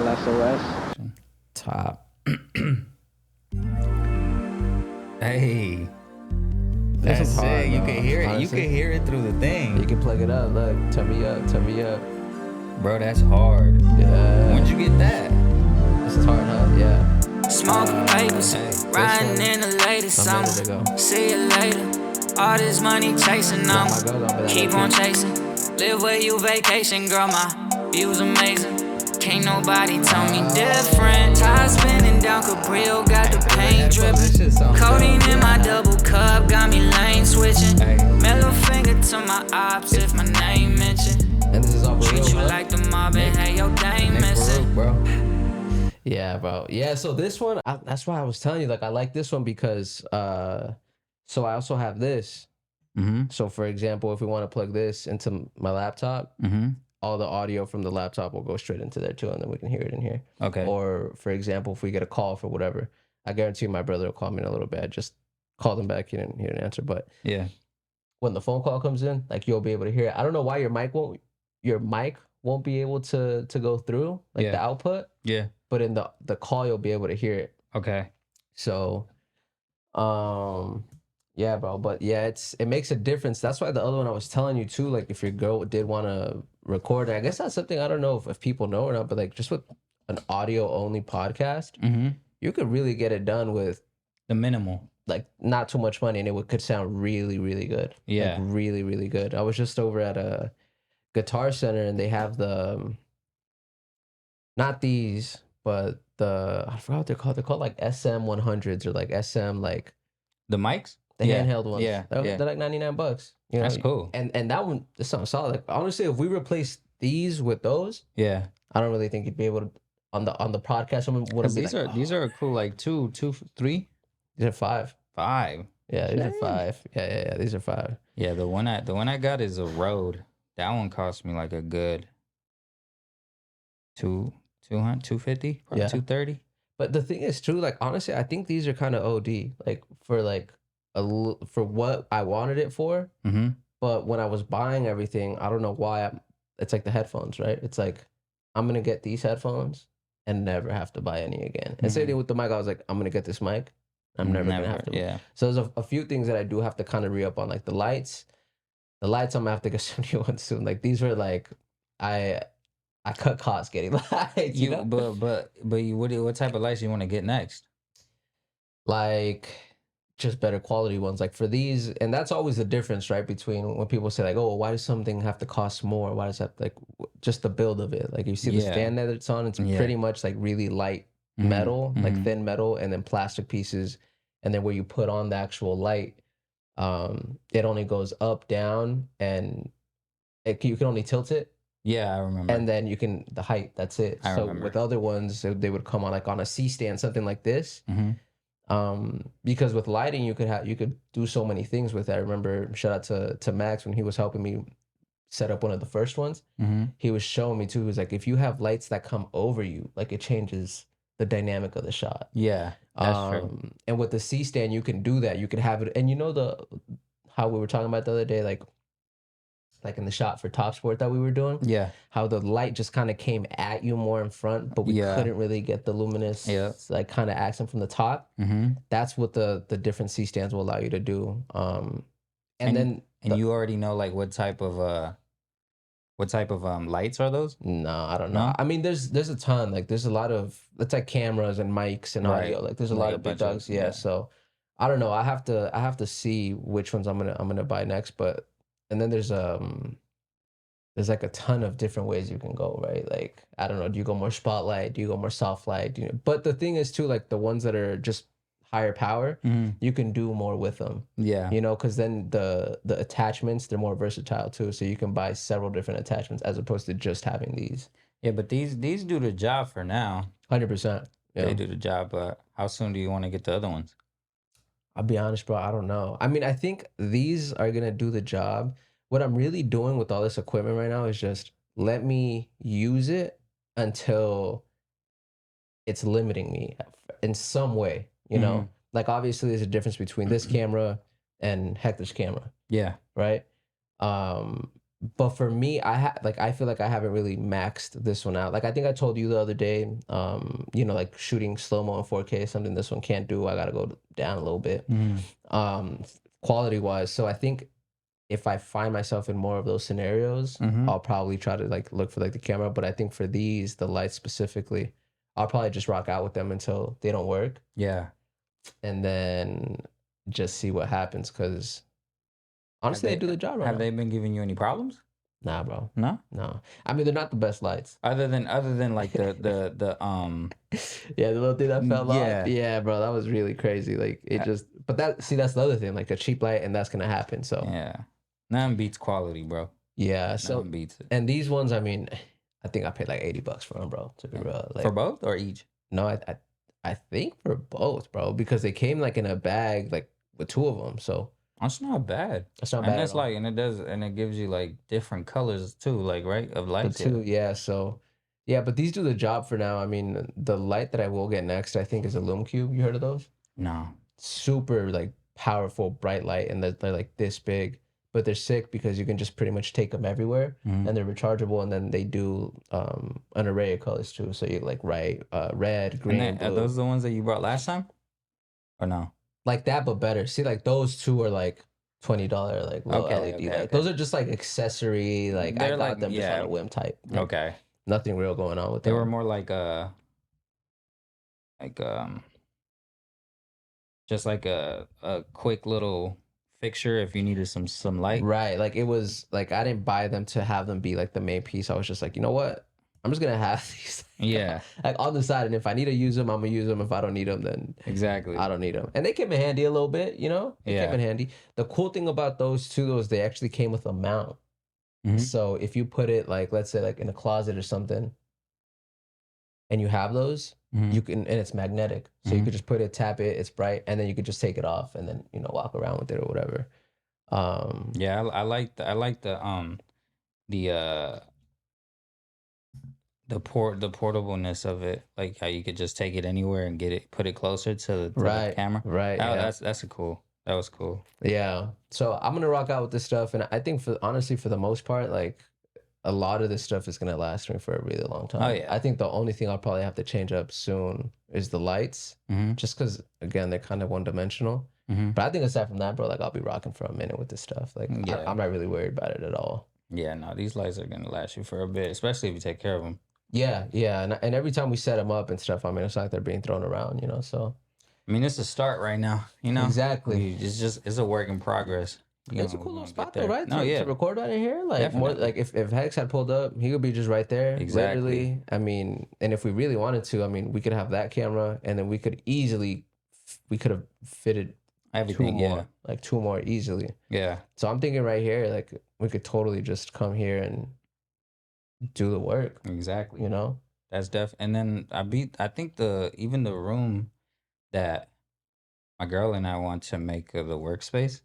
LSOS. Top. Hey. This That's is hard, it. You bro. can hear it. Honestly. You can hear it through the You thing. can plug it up. Look, turn me up. Bro, that's hard. Yeah. When'd you get that? This is hard, huh? Yeah. Smoking papers, Hey, riding one, in the latest I'm summer. ready to go. See you later. All this money chasing, Nah, I'm my girl gonna be like, keep okay. on chasing. Live where you vacation, girl. My view's amazing. Can't nobody tell me different. Tires spinning down Caprio, got the paint dripping. Codeine in my double cup, got me lane switching. Middle finger to my ops if my name mentioned. And this is all for Treat real, you bro. like the mob and hey, your dame Nick missing. Baruch, bro. Yeah, bro. Yeah, so this one, that's why I was telling you, like, I like this one because, so I also have this. Mm-hmm. So, for example, if we want to plug this into my laptop, Mm-hmm. all the audio from the laptop will go straight into there too, and then we can hear it in here. Okay. Or, for example, if we get a call for whatever, I guarantee my brother will call me in a little bit. I just called him back, he didn't answer. But Yeah. when the phone call comes in, like, you'll be able to hear it. I don't know why your mic won't be able to go through, like, Yeah. the output. Yeah. But in the call, you'll be able to hear it. Okay. So, yeah, bro. But yeah, it makes a difference. That's why the other one I was telling you too, like, if your girl did want to record, I guess that's something I don't know if people know or not, but like, just with an audio only podcast, Mm-hmm. you could really get it done with The minimal. like not too much money, and could sound really, really good. Yeah. Like, really, really good. I was just over at a Guitar Center, and they have the not these, but I forgot what they're called. They're called like SM100s or like SM, like The mics? the Yeah. handheld ones. Yeah. They're like $99. You know? That's cool. And that one, it sounds solid. Like, honestly, if we replace these with those, Yeah. I don't really think you'd be able to on the podcast. Someone would Because be these like, are these are cool, like two, 3, these are 5. 5. Yeah, these are Dang. 5. Yeah. These are 5. Yeah, the one I got is a Rode. That one cost me like a good 200, 250, probably Yeah. 230. But the thing is too, like, honestly, I think these are kind of OD, like for like for what I wanted it for. Mm-hmm. But when I was buying everything, I don't know why it's like the headphones, right? It's like, I'm going to get these headphones and never have to buy any again. And same thing with the mic. I was like, I'm going to get this mic. I'm never going to have to. Yeah. So there's a few things that I do have to kind of re-up on, like the lights. The lights, I'm going to have to get some new ones soon. Like, these were like, I cut costs getting lights, you know? But what type of lights you want to get next? Like, just better quality ones. Like for these, and that's always the difference, right? Between when people say like, oh, why does something have to cost more? Why does that, like, just the build of it? Like, you see the stand that it's on, it's pretty much like really light metal, like thin metal, and then plastic pieces, and then where you put on the actual light, it only goes up, down, and you can only tilt it. Yeah, I remember. And then the height, that's it. I so remember. with other ones, they would come on like on a C-stand, something like this. Mm-hmm. Because with lighting, you could do so many things with it. I remember, shout out to Max when he was helping me set up one of the first ones. Mm-hmm. He was showing me too. He was like, if you have lights that come over you, like, it changes the dynamic of the shot. Yeah, that's true. And with the C-stand, you can do that. You can have it, and you know how we were talking about the other day, like in the shot for Top Sport that we were doing. Yeah. How the light just kind of came at you more in front, but we couldn't really get the luminous, like, kind of accent from the top. Mm-hmm. That's what the different C-stands will allow you to do. And you already know, like, what type of lights are those? No, I don't know. No? I mean, there's a ton. Like, there's a lot of, it's like cameras and mics and audio. Like, there's a lot of big dogs. Yeah. So I don't know. I have to see which ones I'm gonna buy next. But and then there's like a ton of different ways you can go, right? Like, I don't know. Do you go more spotlight? Do you go more soft light? But the thing is too, like, the ones that are just higher power, you can do more with them. Yeah. You know, because then the attachments, they're more versatile too. So you can buy several different attachments as opposed to just having these. Yeah, but these do the job for now. 100%. Yeah. They do the job, but how soon do you want to get the other ones? I'll be honest, bro. I don't know. I mean, I think these are going to do the job. What I'm really doing with all this equipment right now is just let me use it until it's limiting me in some way, you know? Like, obviously, there's a difference between this camera and Hector's camera. Yeah. Right? But for me, I feel like I haven't really maxed this one out. Like I think I told you the other day, you know, like shooting slow-mo in 4K is something this one can't do. I gotta go down a little bit. Quality wise. So I think if I find myself in more of those scenarios, I'll probably try to like look for like the camera. But I think for these, the lights specifically, I'll probably just rock out with them until they don't work. Yeah. And then just see what happens. Cause honestly, they do the job right Have now. they been giving you any problems? Nah, bro. No? No. I mean, they're not the best lights. Other than like the Yeah, the little thing that fell yeah. off. Yeah, bro, that was really crazy. Like it just, but that's the other thing, like a cheap light, and that's gonna happen. So yeah, none beats quality, bro. Yeah, so none beats it. And these ones, I mean, I think I paid like $80 for them, bro. To be real, like, for both or each? No, I think for both, bro, because they came like in a bag, like with two of them. So that's not bad. That's not bad. And it's like, and it gives you like different colors too, like right of lights. Yeah. So yeah, but these do the job for now. I mean, the light that I will get next, I think, is a Lume Cube. You heard of those? No. Super like powerful bright light, and they're like this big, but they're sick because you can just pretty much take them everywhere, and they're rechargeable, and then they do an array of colors too. So you like red, green, blue. Are those the ones that you brought last time, or no? Like that, but better. See, like those two are like $20 like little LED. Like those are just like accessory. Like I got them just on a whim type. Like, okay. Nothing real going on with them. They were more like just like a quick little fixture if you needed some light. Right. Like it was like I didn't buy them to have them be like the main piece. I was just like, you know what? I'm just gonna have these. Yeah. Like on the side, and if I need to use them, I'm gonna use them. If I don't need them, then exactly I don't need them. And they came in handy a little bit, you know. They came in handy. The cool thing about those two is they actually came with a mount. So if you put it like, let's say like in a closet or something, and you have those, you can, and it's magnetic. So you could just put it, tap it, it's bright, and then you could just take it off and then, you know, walk around with it or whatever. Yeah, I like the portableness of it, like how you could just take it anywhere and put it closer to the camera. Right. That was cool. Yeah. So I'm gonna rock out with this stuff, and I think honestly for the most part, like a lot of this stuff is gonna last me for a really long time. Oh yeah. I think the only thing I'll probably have to change up soon is the lights, just because again they're kind of one dimensional. But I think aside from that, bro, like I'll be rocking for a minute with this stuff. Like I'm not really worried about it at all. Yeah, no, these lights are gonna last you for a bit, especially if you take care of them. Yeah, and every time we set them up and stuff, I mean, it's like they're being thrown around, you know. So I mean, it's a start right now, you know. Exactly. It's a work in progress. It's a cool little spot though, right? No, to record right in here, like more like if Hex had pulled up, he would be just right there. Exactly. Literally. I mean, and if we really wanted to, I mean, we could have that camera, and then we could have fitted everything, two more easily. Yeah. So I'm thinking right here, like we could totally just come here and do the work. Exactly. You know. That's and then I think even the room that my girl and I want to make the workspace,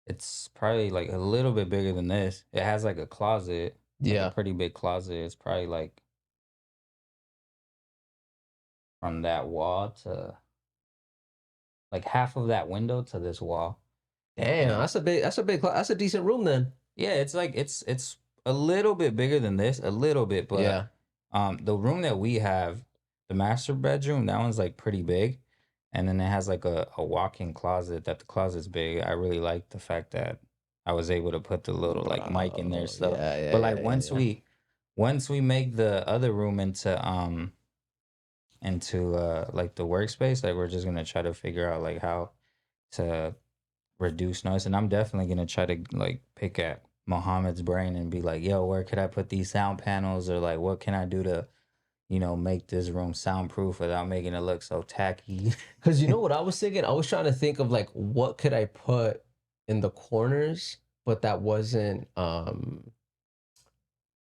it's probably like a little bit bigger than this. It has like a closet. Yeah. Like a pretty big closet. It's probably like from that wall to like half of that window to this wall. Damn, that's a decent room then. Yeah, it's like it's a little bit bigger than this, a little bit, but yeah. The room that we have, the master bedroom, that one's like pretty big. And then it has like a walk-in closet, that the closet's big. I really like the fact that I was able to put the little like mic in there stuff. Yeah, but like once we make the other room into like the workspace, like we're just gonna try to figure out like how to reduce noise. And I'm definitely gonna try to like pick at Mohammed's brain and be like, yo, where could I put these sound panels, or like what can I do to, you know, make this room soundproof without making it look so tacky. Because you know what I was thinking? I was trying to think of like what could I put in the corners, but that wasn't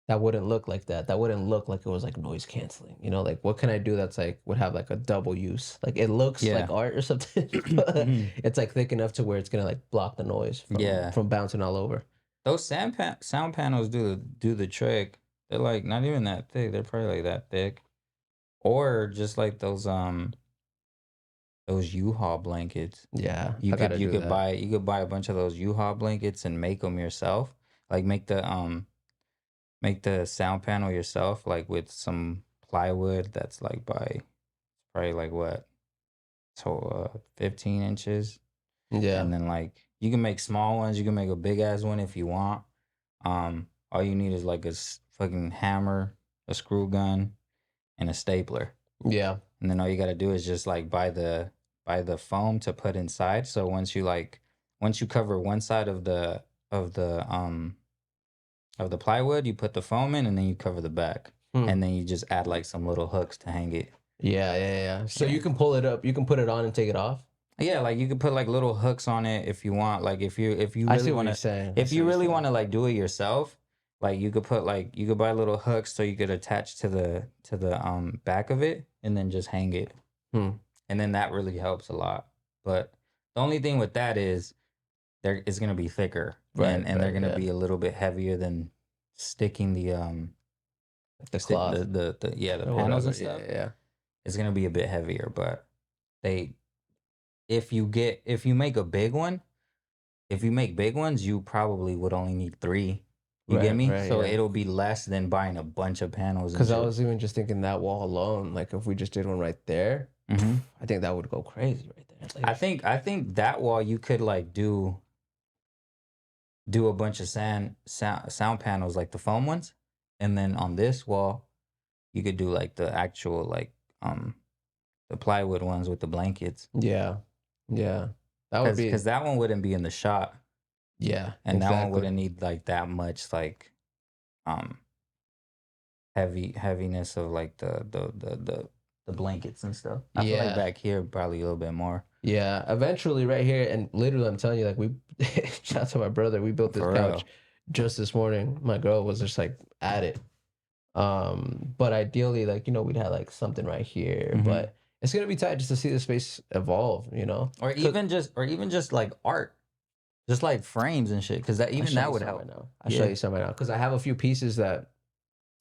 that wouldn't look like that. That wouldn't look like it was like noise canceling. You know, like what can I do that's like would have like a double use? Like it looks like art or something, but it's like thick enough to where it's gonna like block the noise from bouncing all over. Those sound panels do the trick. They're like not even that thick. They're probably like that thick, or just like those U-Haul blankets. Yeah, you could buy a bunch of those U-Haul blankets and make them yourself. Like make the sound panel yourself, like with some plywood that's like by probably like what, so 15 inches. Yeah. And then like you can make small ones, you can make a big ass one if you want. All you need is like a fucking hammer, a screw gun, and a stapler. Yeah. And then all you gotta do is just like buy the foam to put inside. So once you cover one side of the plywood, you put the foam in, and then you cover the back. And then you just add like some little hooks to hang it. Yeah. So you can pull it up, you can put it on and take it off. Yeah, like you could put like little hooks on it if you want. Like if you really want to, if you really want to like do it yourself, like you could buy little hooks so you could attach to the back of it and then just hang it. And then that really helps a lot. But the only thing with that is it's gonna be thicker, and they're gonna be a little bit heavier than sticking the cloth, the panels and stuff. Yeah. It's gonna be a bit heavier, but if you make a big one, if you make big ones, you probably would only need 3. You get me? So it'll be less than buying a bunch of panels. Because I was even just thinking that wall alone, like if we just did one right there, I think that would go crazy right there. Like, I think that wall you could like do a bunch of sound panels like the foam ones, and then on this wall you could do like the actual like the plywood ones with the blankets. Yeah. That would be, because that one wouldn't be in the shop. Yeah, and that one wouldn't need like that much like heaviness of like the blankets and stuff. I feel like back here probably a little bit more. Yeah, eventually right here, and literally I'm telling you, like shout out to my brother, we built this couch just this morning. My girl was just like at it. But ideally, like, we'd have like something right here, but it's gonna be tight just to see the space evolve, or even just like art, just like frames and shit, because that would help. Right now. I'll show you some right now, because I have a few pieces that,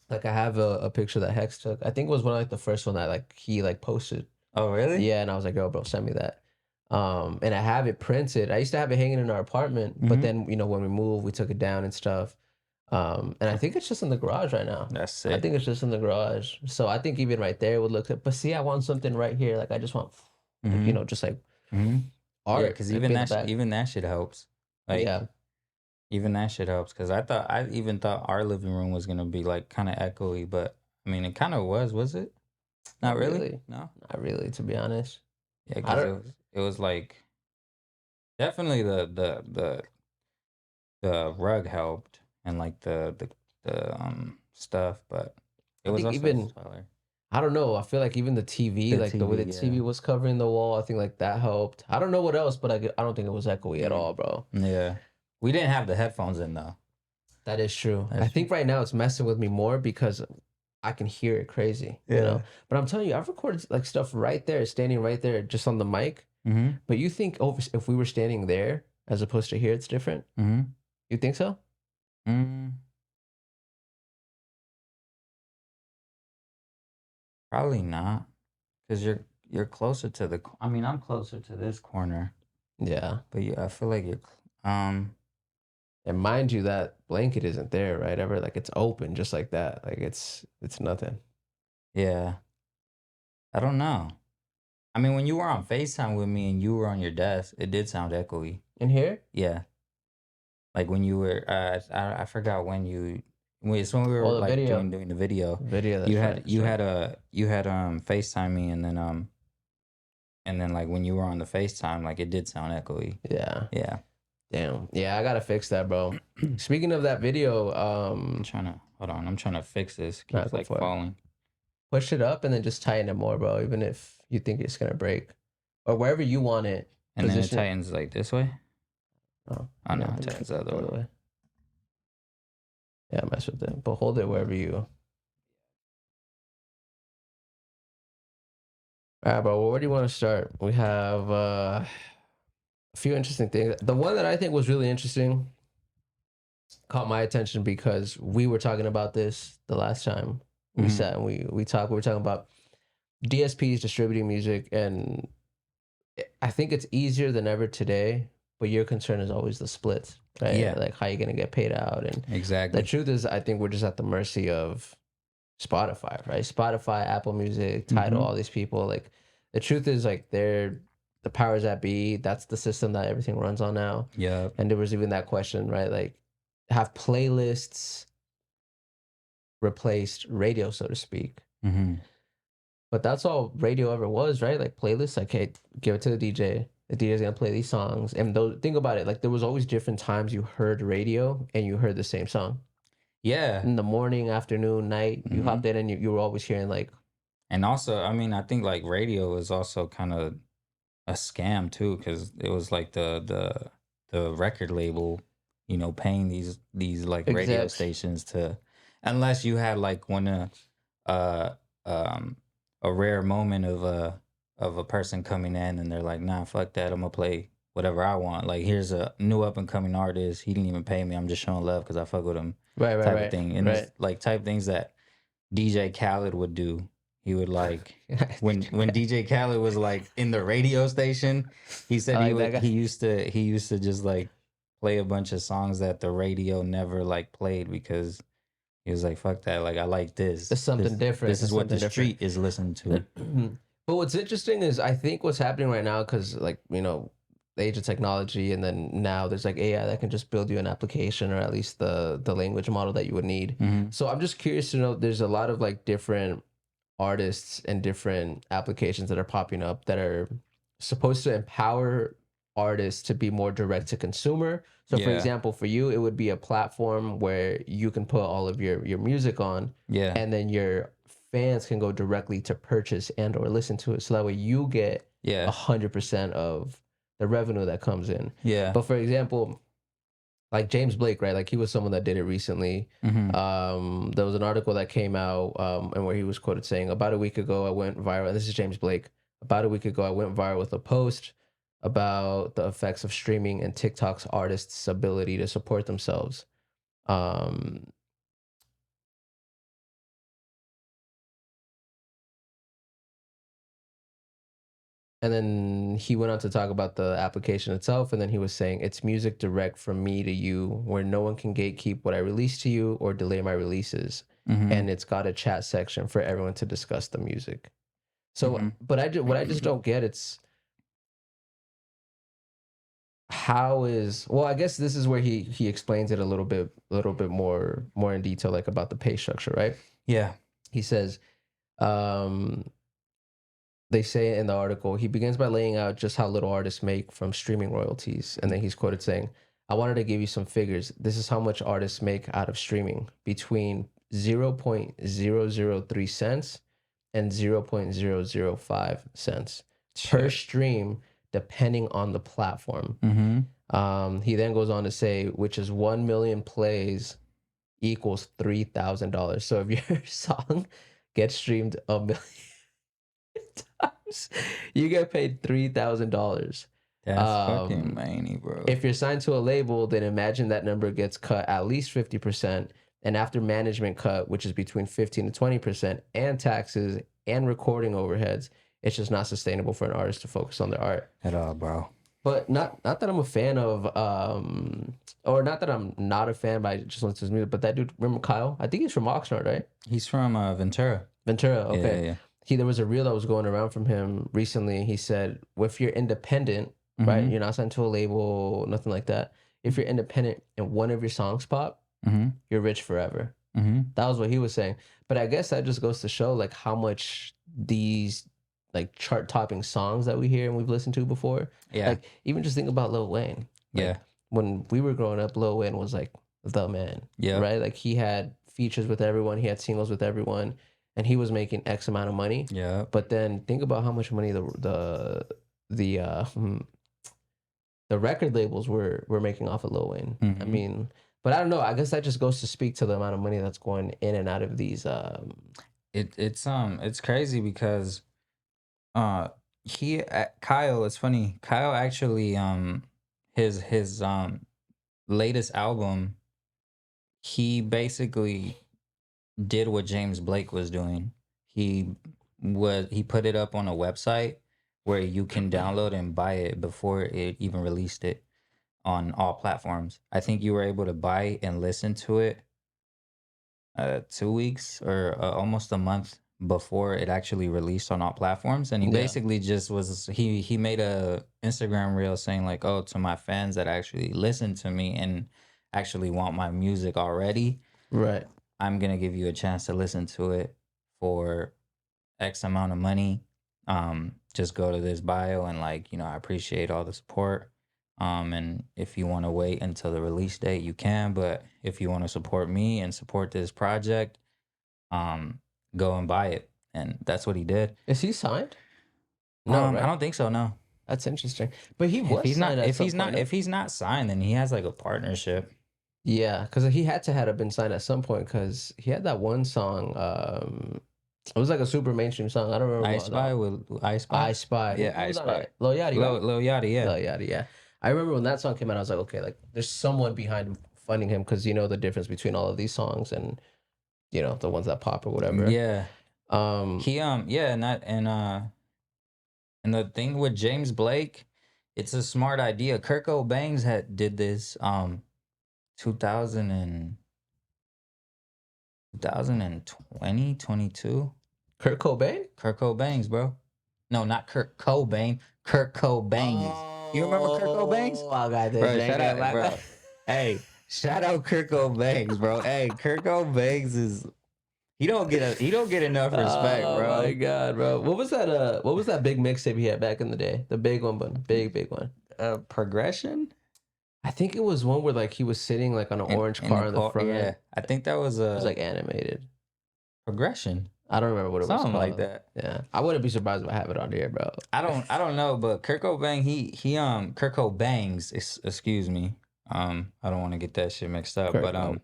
like, I have a picture that Hex took. I think it was one of like the first one that like he like posted. Oh really? Yeah, and I was like, yo, bro, send me that. And I have it printed. I used to have it hanging in our apartment, but then when we moved, we took it down and stuff. And I think it's just in the garage right now. That's it. I think it's just in the garage. So I think even right there would look good. But see, I want something right here. Like I just want, just like art. Yeah, because even that shit helps. Like, even that shit helps. Because I even thought our living room was gonna be like kind of echoey, but I mean it kind of was it? Not really. No, not really. To be honest. Yeah, because it was like definitely the rug helped. And like the stuff, but it was also even, I don't know. I feel like even the TV, the way the TV was covering the wall, I think like that helped. I don't know what else, but I don't think it was echoey at all, bro. Yeah, we didn't have the headphones in though. That is true. I think right now it's messing with me more because I can hear it crazy. Yeah. But I'm telling you, I've recorded like stuff right there, standing right there, just on the mic. But you think if we were standing there as opposed to here, it's different? You think so? Probably not, because you're closer to the. I mean, I'm closer to this corner. Yeah, but I feel like you're. And mind you, that blanket isn't there, right? Ever like it's open just like that. Like it's nothing. Yeah, I don't know. I mean, when you were on FaceTime with me and you were on your desk, it did sound echoey. In here? Yeah. Like when you were, I forgot when it's when we were like doing the video. You had FaceTime me, and then like when you were on the FaceTime, like it did sound echoey. Yeah. Damn. Yeah, I gotta fix that, bro. Speaking of that video, I'm trying to fix this. It keeps like falling. Push it up and then just tighten it more, bro. Even if you think it's gonna break, or wherever you want it. And then it tightens like this way. Oh no, it tightens the other way. Yeah, mess with it, but hold it wherever you. All right, bro. Well, where do you want to start? We have a few interesting things. The one that I think was really interesting caught my attention because we were talking about this the last time we sat and we talked. We were talking about DSPs distributing music, and I think it's easier than ever today. but your concern is always the splits, right? Yeah. Like how you're gonna get paid out. And Exactly. the truth is, I think we're just at the mercy of Spotify, right? Spotify, Apple Music, Tidal, all these people. Like the truth is, like they're the powers that be. That's the system that everything runs on now. Yeah. And there was even that question, right? Like, have playlists replaced radio, so to speak? Mm-hmm. But that's all radio ever was, right? Like playlists, like, hey, give it to the DJ. The DJ's gonna play these songs. And those, think about it, like there was always different times you heard radio and you heard the same song. Yeah. In the morning, afternoon, night, you hopped in and you were always hearing like. And also, I mean, I think like radio is also kind of a scam too, because it was like the record label, you know, paying these like radio Execs. stations to, unless you had like a rare moment of a person coming in and they're like, nah, fuck that, I'm gonna play whatever I want. Like, here's a new up and coming artist. He didn't even pay me. I'm just showing love because I fuck with him. Right, type of thing. And right. it's like type things that DJ Khaled would do. He would like when DJ Khaled was like in the radio station, he said he used to just like play a bunch of songs that the radio never like played because he was like, fuck that, like I like this. It's something different. This is what the street is listening to. But what's interesting is I think what's happening right now, because like, you know, the age of technology, and then now there's like AI that can just build you an application, or at least the language model that you would need. So I'm just curious to know, there's a lot of like different artists and different applications that are popping up that are supposed to empower artists to be more direct to consumer. So for example, for you, it would be a platform where you can put all of your music on, and then your fans can go directly to purchase and or listen to it. So that way you get 100% of the revenue that comes in. But for example, like James Blake, right? Like he was someone that did it recently. There was an article that came out and where he was quoted saying, about a week ago, I went viral. And this is James Blake. About a week ago, I went viral with a post about the effects of streaming and TikTok's artists' ability to support themselves. And then he went on to talk about the application itself. And then he was saying, it's music direct from me to you, where no one can gatekeep what I release to you or delay my releases. And it's got a chat section for everyone to discuss the music. So, but what I just don't get, it's how is, well, I guess this is where he explains it a little bit more in detail, like about the pay structure, right? He says, they say in the article, he begins by laying out just how little artists make from streaming royalties. And then he's quoted saying, I wanted to give you some figures. This is how much artists make out of streaming, between 0.003 cents and 0.005 cents per stream, depending on the platform. He then goes on to say, which is 1 million plays equals $3,000. So if your song gets streamed 1 million times, you get paid $3,000. That's fucking money, bro. If you're signed to a label, then imagine that number gets cut at least 50%. And after management cut, which is between 15 to 20%, and taxes and recording overheads, it's just not sustainable for an artist to focus on their art at all, bro. But not that I'm a fan of, or not that I'm not a fan, but I just listen to his music. But that dude, remember Kyle? I think he's from Oxnard, right? He's from Ventura. Ventura, okay. Yeah. There was a reel that was going around from him recently. He said, if you're independent, right? You're not signed to a label, nothing like that. If you're independent and one of your songs pop, you're rich forever. That was what he was saying. But I guess that just goes to show like how much these like chart topping songs that we hear and we've listened to before. Like even just think about Lil Wayne. Like, when we were growing up, Lil Wayne was like the man. Right? Like he had features with everyone, he had singles with everyone, and he was making X amount of money. But then think about how much money the record labels were making off of Lil Wayne. I mean, but I don't know. I guess that just goes to speak to the amount of money that's going in and out of these. It's crazy because Kyle. It's funny. Kyle actually his latest album, he basically did what James Blake was doing. He put it up on a website where you can download and buy it before it even released it. on all platforms. I think you were able to buy and listen to it 2 weeks or almost a month before it actually released on all platforms. And he Yeah. basically just was he made a Instagram reel saying like, oh, to my fans that actually listen to me and actually want my music already, Right. I'm gonna give you a chance to listen to it for X amount of money. Just go to this bio and like, I appreciate all the support. And if you want to wait until the release date, you can. But if you want to support me and support this project, go and buy it. And that's what he did. Is he signed? No, right? I don't think so. No. That's interesting. But he If was he's signed not, at if some he's point, not, if he's not signed, then he has like a partnership. yeah, because he had to have been signed at some point because he had that one song. It was like a super mainstream song. I don't remember. I Spy with I Spy. I Spy. Yeah, Who I was on Spy. it? Lil Yachty, right? Lil Yachty, yeah. Lil Yachty, yeah. I remember when that song came out, I was like, okay, like there's someone behind him funding him because you know the difference between all of these songs and the ones that pop or whatever. Yeah. He Yeah, and the thing with James Blake, it's a smart idea. BANGZ did this 2000 and 2020, 22. Kurt Cobain? BANGZ, bro. No, not Kurt Cobain. KIRKO BANGZ. You remember KIRKO BANGZ? Oh, I got this. Bro, shout out, bro. Hey, shout out KIRKO BANGZ, bro. Hey, KIRKO BANGZ is he don't get enough respect, bro. Oh my god, bro. What was that big mixtape he had back in the day? The big one, but big one. Progression? I think it was one where like he was sitting like on an orange car in the front. Yeah, I think that was It was like animated. Progression. I don't remember what it was Something called. like that. Yeah, I wouldn't be surprised if I have it on here, bro. I don't know, but KIRKO BANGZ, excuse me. I don't want to get that shit mixed up, but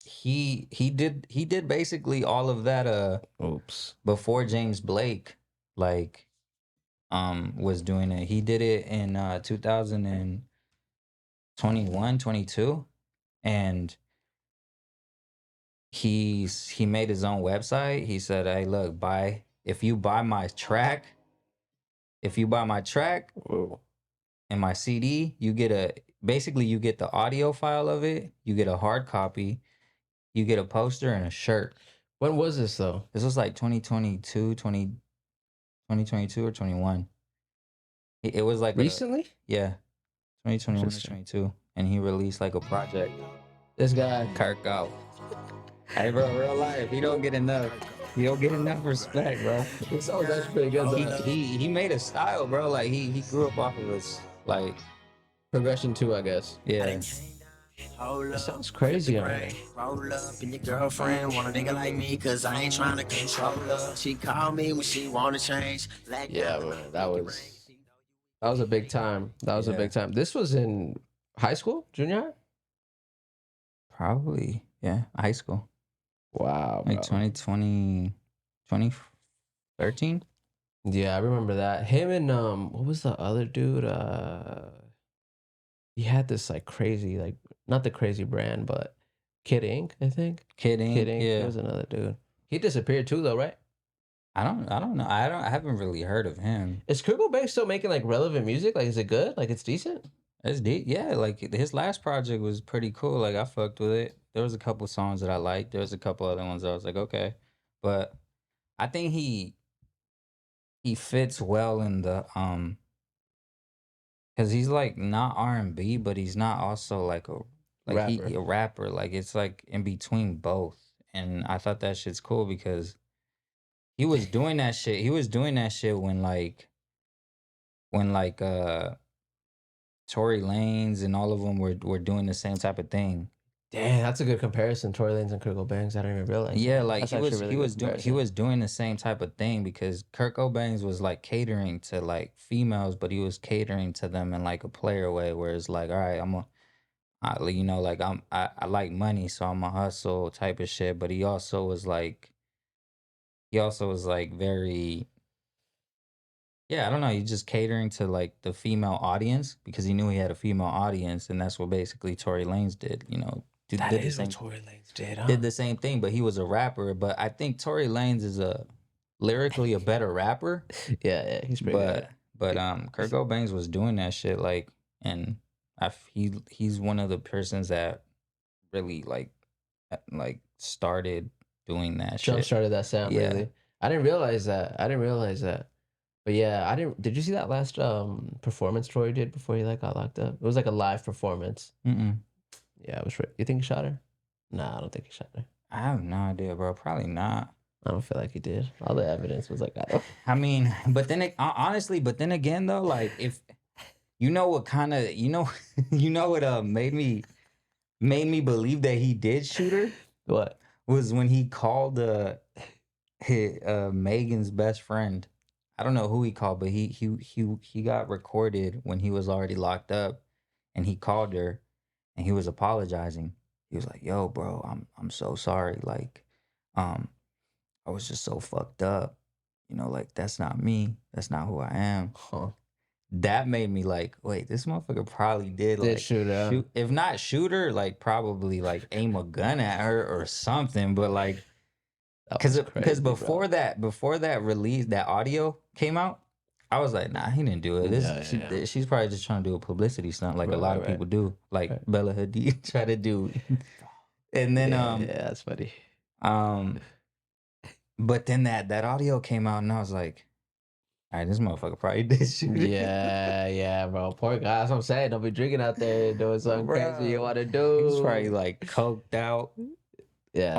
he did basically all of that oops, before James Blake was doing it. He did it in 2021, 22, and he made his own website. He said, hey, look, if you buy my track Whoa. and my CD, you get the audio file of it, you get a hard copy, you get a poster and a shirt. When was this though? This was like 2022 or 21. It was like recently? 2021 or 22. And he released like a project. This guy. KIRKO. Hey, bro, real life, he don't get enough respect, bro. Oh, that's pretty good. He made a style, bro. Like he grew up off of this, like Progression 2, I guess. yeah. It sounds crazy already. Roll up and your girlfriend want a nigga like me cause I ain't trying to control her. She called me when she wanna change. Yeah, man, that was a big time. That was a big time. This was in high school, junior high? Probably, yeah, high school. Wow, like 2020, 2013. Yeah, I remember that. Him and what was the other dude? He had this like crazy, like not the crazy brand, but Kid Ink, I think. Kid Ink. Yeah, there was another dude. He disappeared too, though, right? I don't know. I haven't really heard of him. Is Cobain still making like relevant music? Like, is it good? Like, it's decent? It's deep. Yeah, like his last project was pretty cool. Like I fucked with it. There was a couple songs that I liked. There was a couple other ones that I was like, okay. But I think he fits well in the because he's like not R&B, but he's not also like a rapper. Like it's like in between both. And I thought that shit's cool because he was doing that shit. He was doing that shit when Tory Lanez and all of them were doing the same type of thing. Damn, that's a good comparison. Tory Lanez and KIRKO BANGZ. I didn't even realize. Yeah, like he was doing the same type of thing because KIRKO BANGZ was like catering to like females, but he was catering to them in like a player way, where it's like, all right, I like money, so I'm a hustle type of shit. But he also was like very. Yeah, I don't know. He's just catering to like the female audience because he knew he had a female audience, and that's what basically Tory Lanez did. Did what Tory Lanez did. Huh? Did the same thing, but he was a rapper. But I think Tory Lanez is lyrically a better rapper. Yeah, he's pretty good. But KIRKO BANGZ was doing that shit and He's one of the persons that really like started doing that Jump shit. started that sound. Yeah. Really, I didn't realize that. But yeah, I didn't. Did you see that last performance Troy did before he like got locked up? It was like a live performance. Mm-mm. Yeah, it was. You think he shot her? Nah, I don't think he shot her. I have no idea, bro. Probably not. I don't feel like he did. All the evidence was like, I don't. I mean, but then honestly, but then again though, like if you know what kind of you know what made me believe that he did shoot her What? was when he called Megan's best friend. I don't know who he called, but he got recorded when he was already locked up, and he called her, and he was apologizing. He was like, "Yo, bro, I'm so sorry. Like, I was just so fucked up. You know, like that's not me. That's not who I am." Huh. That made me like, wait, this motherfucker probably did like shoot her. if not shoot her, like probably like aim a gun at her or something. But like, because before that release, that audio came out, I was like, nah, he didn't do it. She's probably just trying to do a publicity stunt, like a lot of people do, like Bella Hadid try to do. And then yeah, that's funny. But then that audio came out, and I was like, all right, this motherfucker probably did shoot it. Yeah, bro. Poor guy. That's what I'm saying. Don't be drinking out there doing something crazy you want to do. He's probably like coked out. Yeah,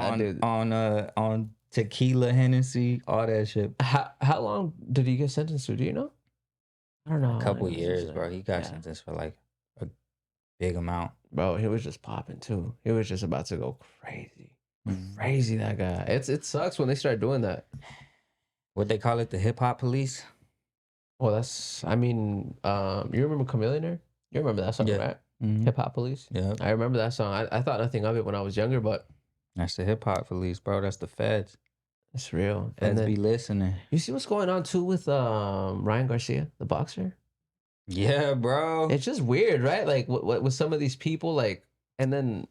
on tequila, Hennessy, all that shit. How long did he get sentenced to? Do you know? I don't know. A couple years, bro. He got sentenced for like a big amount. Bro, he was just popping too. He was just about to go crazy. Crazy, that guy. It sucks when they start doing that. What they call it, the hip hop police? Well, I mean, you remember Chameleonaire? You remember that song, right? Mm-hmm. Hip Hop Police? Yeah. I remember that song. I thought nothing of it when I was younger, but that's the hip hop police, bro. That's the feds. It's real. Feds be listening. You see what's going on too with Ryan Garcia, the boxer? Yeah, bro. It's just weird, right? Like what with some of these people, like, and then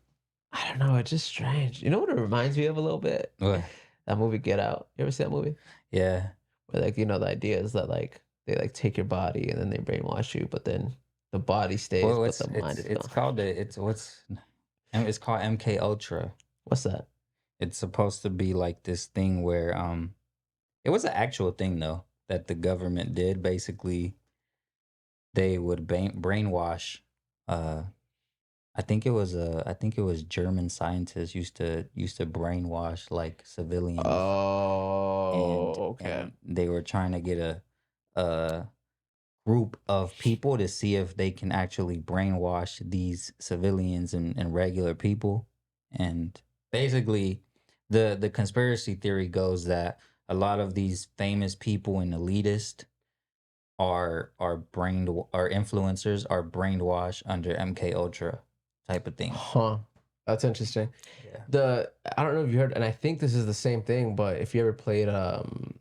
I don't know, it's just strange. You know what it reminds me of a little bit? What? That movie Get Out. You ever see that movie? Yeah. Where like, you know, the idea is that like they like take your body and then they brainwash you, but then the body stays, but the mind is gone. It's called MK Ultra. What's that? It's supposed to be like this thing where it was an actual thing though that the government did. Basically, they would brainwash. I think it was German scientists used to brainwash like civilians. Oh, okay. And they were trying to get a group of people to see if they can actually brainwash these civilians and regular people. And basically, the conspiracy theory goes that a lot of these famous people and elitists are influencers are brainwashed under MK Ultra type of thing. Huh. That's interesting. Yeah. I don't know if you heard, and I think this is the same thing, but if you ever played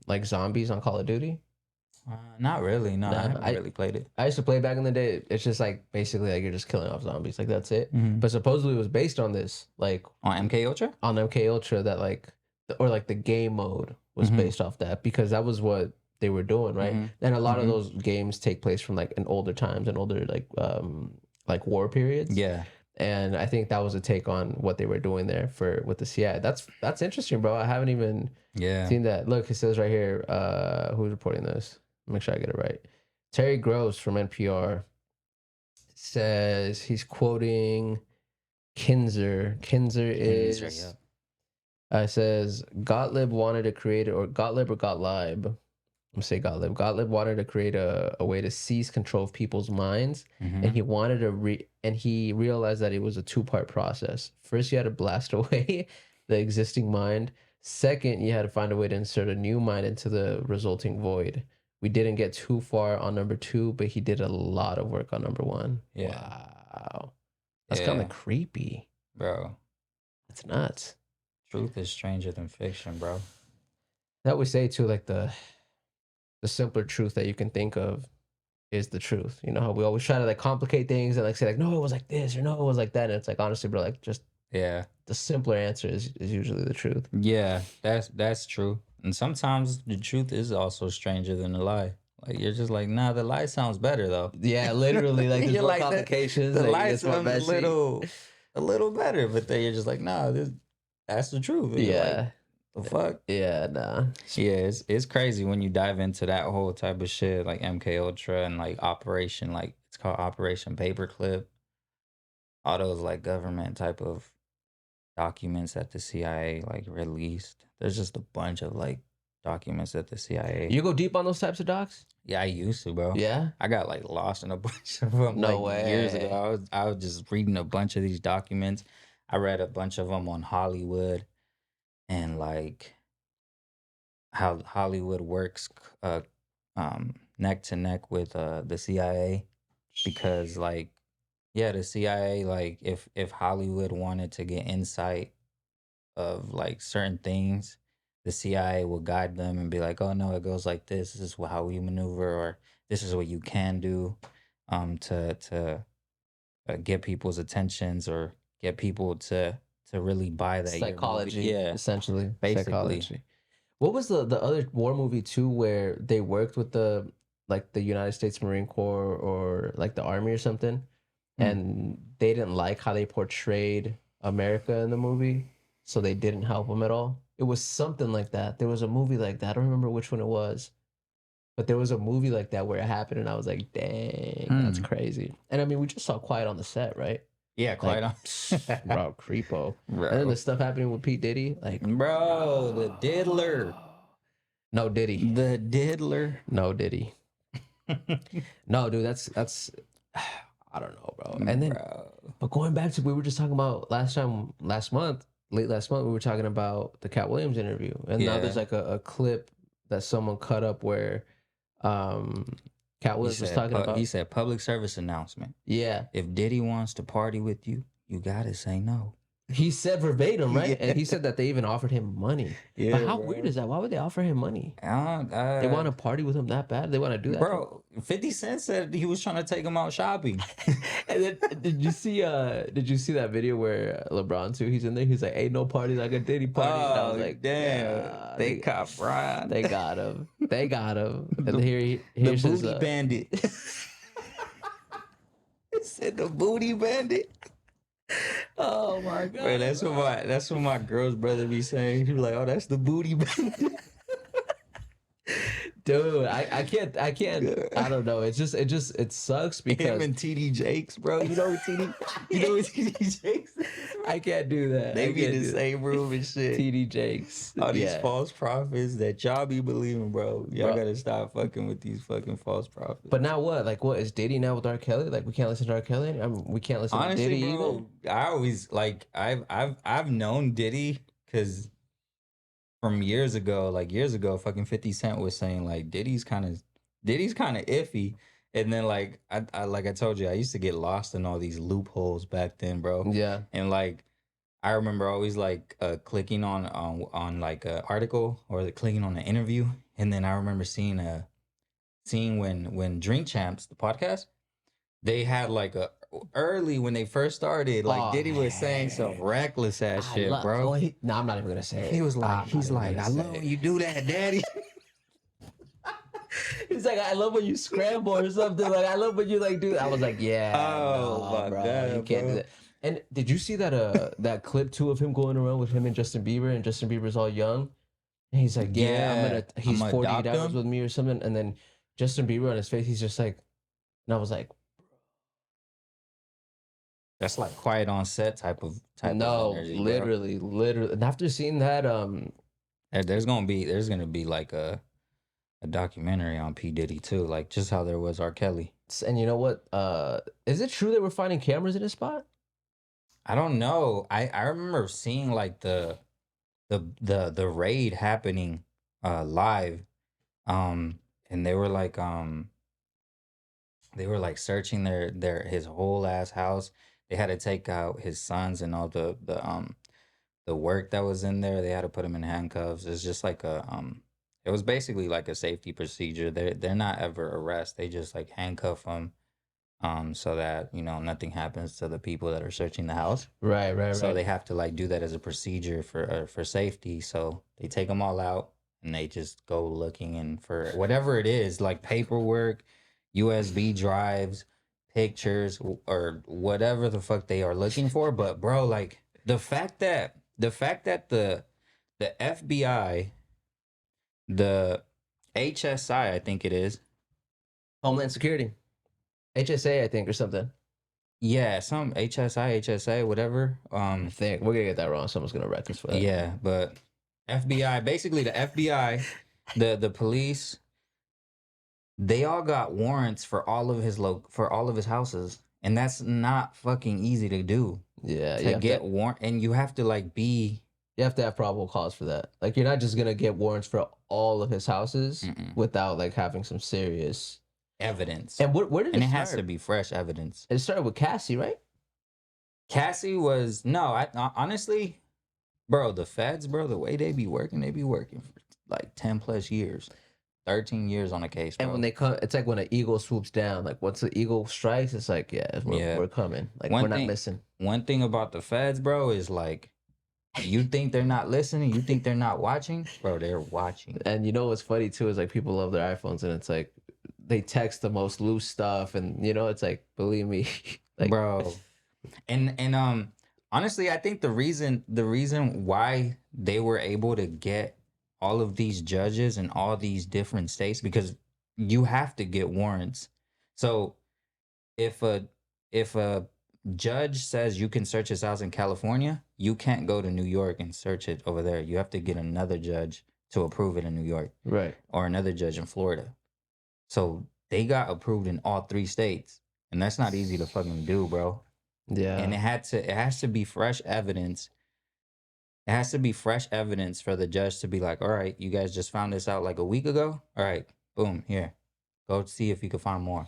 like zombies on Call of Duty. Not really. No, I haven't really played it. I used to play back in the day. It's just like basically like you're just killing off zombies. Like that's it. Mm-hmm. But supposedly it was based on this, like on MK Ultra? On MK Ultra, that like or like the game mode was based off that, because that was what they were doing, right? And a lot of those games take place from like in older times and older like war periods. Yeah. And I think that was a take on what they were doing there with the CIA. That's interesting, bro. I haven't even seen that. Look, it says right here, who's reporting this? Make sure I get it right. Terry Gross from NPR says he's quoting Kinzer. Kinzer is says Gottlieb wanted to create Gottlieb. I'm gonna say Gottlieb. Gottlieb wanted to create a way to seize control of people's minds, and he wanted to he realized that it was a two-part process. First, you had to blast away the existing mind. Second, you had to find a way to insert a new mind into the resulting void. We didn't get too far on number 2, but he did a lot of work on number 1. Yeah. Wow. That's kind of creepy. Bro. That's nuts. Truth is stranger than fiction, bro. That we say too, like the simpler truth that you can think of is the truth. You know how we always try to like complicate things and like say like, no, it was like this, or no, it was like that. And it's like, honestly, bro, like just the simpler answer is usually the truth. Yeah, that's true. And sometimes the truth is also stranger than a lie. Like you're just like, nah, the lie sounds better though. Yeah, literally, like there's You're more like complications. the like, lie it's more sounds messy. a little better, but then you're just like, nah, that's the truth. And you're Yeah. like, the fuck. Yeah, nah. Yeah, it's crazy when you dive into that whole type of shit, like MK Ultra and like Operation, like it's called Operation Paperclip. All those like government type of documents that the CIA like released. There's just a bunch of like documents that the CIA. You go deep on those types of docs? Yeah, I used to, bro. Yeah. I got like lost in a bunch of them No like years way. ago. I was just reading a bunch of these documents. I read a bunch of them on Hollywood and like how Hollywood works neck to neck with the CIA because like yeah, the CIA like if Hollywood wanted to get insight of like certain things, the CIA will guide them and be like, "Oh no, it goes like this. This is how we maneuver, or this is what you can do, to get people's attentions or get people to really buy that your movie." Psychology, Yeah, essentially. basically. Psychology. What was the other war movie too where they worked with the like the United States Marine Corps or like the Army or something, and they didn't like how they portrayed America in the movie, so they didn't help them at all? It was something like that. There was a movie like that. I don't remember which one it was, but there was a movie like that where it happened, and I was like, "Dang, that's crazy." And I mean, we just saw Quiet on the Set, right? Yeah, quite Like, bro, creepo. Bro. And then the stuff happening with Pete Diddy, like, Bro, the diddler. no Diddy, The diddler. no Diddy. No, dude, that's I don't know, bro. And then, but going back to we were just talking about last month, late last month, we were talking about the Cat Williams interview, and now there's like a clip that someone cut up where, Cat Williams was talking about. He said, public service announcement. Yeah, If Diddy wants to party with you, you gotta say no. he said verbatim, right? Yeah. And he said that they even offered him money. Yeah, But how bro. weird is that? Why would they offer him money? They They want to party with him that bad? They want to do that? Bro, 50 Cent said he was trying to take him out shopping. And then did you see that video where LeBron too? He's in there. He's like, "Ain't no party like a Diddy party." And I was like, damn. "Yeah, They caught Brian. they got him. They got him." And The- here's The his, booty bandit. He said the booty bandit. oh my god, Bro, that's what my girl's brother be saying. She be like, "Oh, that's the booty bandit." dude! I can't. I don't know. It sucks Him because and TD Jakes, bro. You know what TD? You know what TD Jakes? is, bro? I can't do that. They I be in can't the do same room and shit. that. TD Jakes. All these Yeah. false prophets that y'all be believing, bro. Y'all Bro. gotta stop fucking with these fucking false prophets. But now what? Like, what is Diddy now with R. Kelly? Like, we can't listen to R. Kelly. I mean, we can't listen honestly, to Diddy either. bro, I always like I've known Diddy because from years ago, fucking 50 Cent was saying like Diddy's kind of iffy. And then like I like I told you, I used to get lost in all these loopholes back then, bro. Yeah. And like I remember always like clicking on like an article or clicking on an interview, and then I remember seeing when Drink Champs, the podcast, they had like a early when they first started, like Oh, Diddy was saying some reckless ass shit, bro. No, I'm not even gonna say it. He was like, I'm not even I gonna love say when it. you do that, daddy. He's like, I love when you scramble or something. Like, I love when you like do that. I was like, yeah, Oh, no, my bro, God, you can't bro. do that. And did you see that that clip too of him going around with him and Justin Bieber, and Justin Bieber's all young, and he's like, Yeah, he's I'ma 48 adopt hours him. with me or something, and then Justin Bieber on his face, he's just like, and I was like, That's like quiet on set type of no, energy, bro. literally. And after seeing that, There's gonna be like a documentary on P. Diddy too, like just how there was R. Kelly. and you know what? Is it true they were finding cameras in his spot? I don't know. I remember seeing like the raid happening live. And they were like searching his whole ass house. They had to take out his sons and all the work that was in there. They had to put him in handcuffs. It's just like it was basically like a safety procedure. They're not ever arrest. They just like handcuff them so that, you know, nothing happens to the people that are searching the house. Right. So they have to like do that as a procedure for safety. So they take them all out, and they just go looking and for whatever it is, like paperwork, USB drives, pictures, or whatever the fuck they are looking for. But bro, like the fact that the FBI, the HSI, I think it is. Homeland Security, HSA, I think, or something. Yeah, some HSA, whatever. I think we're gonna get that wrong. Someone's gonna wreck us for that. Yeah, but FBI, basically the FBI, the police, they all got warrants for all of his houses, and that's not fucking easy to do. Yeah, To get warrant, and you have to like be. You have to have probable cause for that. Like, you're not just gonna get warrants for all of his houses without like having some serious evidence. And where did and it it start? has to be fresh evidence. It started with Cassie, right? Cassie was I honestly, bro, the feds, bro, the way they be working for like 10 plus years, 13 years on a case, bro. And when they come, it's like when an eagle swoops down. Like, once the eagle strikes, it's like, we're coming. Like, we're not missing. One thing about the feds, bro, is like, you think they're not listening, you think they're not watching, bro, they're watching. And you know what's funny too is like, people love their iPhones, and it's like they text the most loose stuff, and you know, it's like, believe me, like, bro. And honestly, I think the reason why they were able to get all of these judges in all these different states, because you have to get warrants. So if a judge says you can search his house in California, you can't go to New York and search it over there. You have to get another judge to approve it in New York, right? Or another judge in Florida. So they got approved in all 3 states, and that's not easy to fucking do, bro. Yeah. And it has to be fresh evidence. It has to be fresh evidence for the judge to be like, all right, you guys just found this out like a week ago. All right, boom, here, go see if you can find more.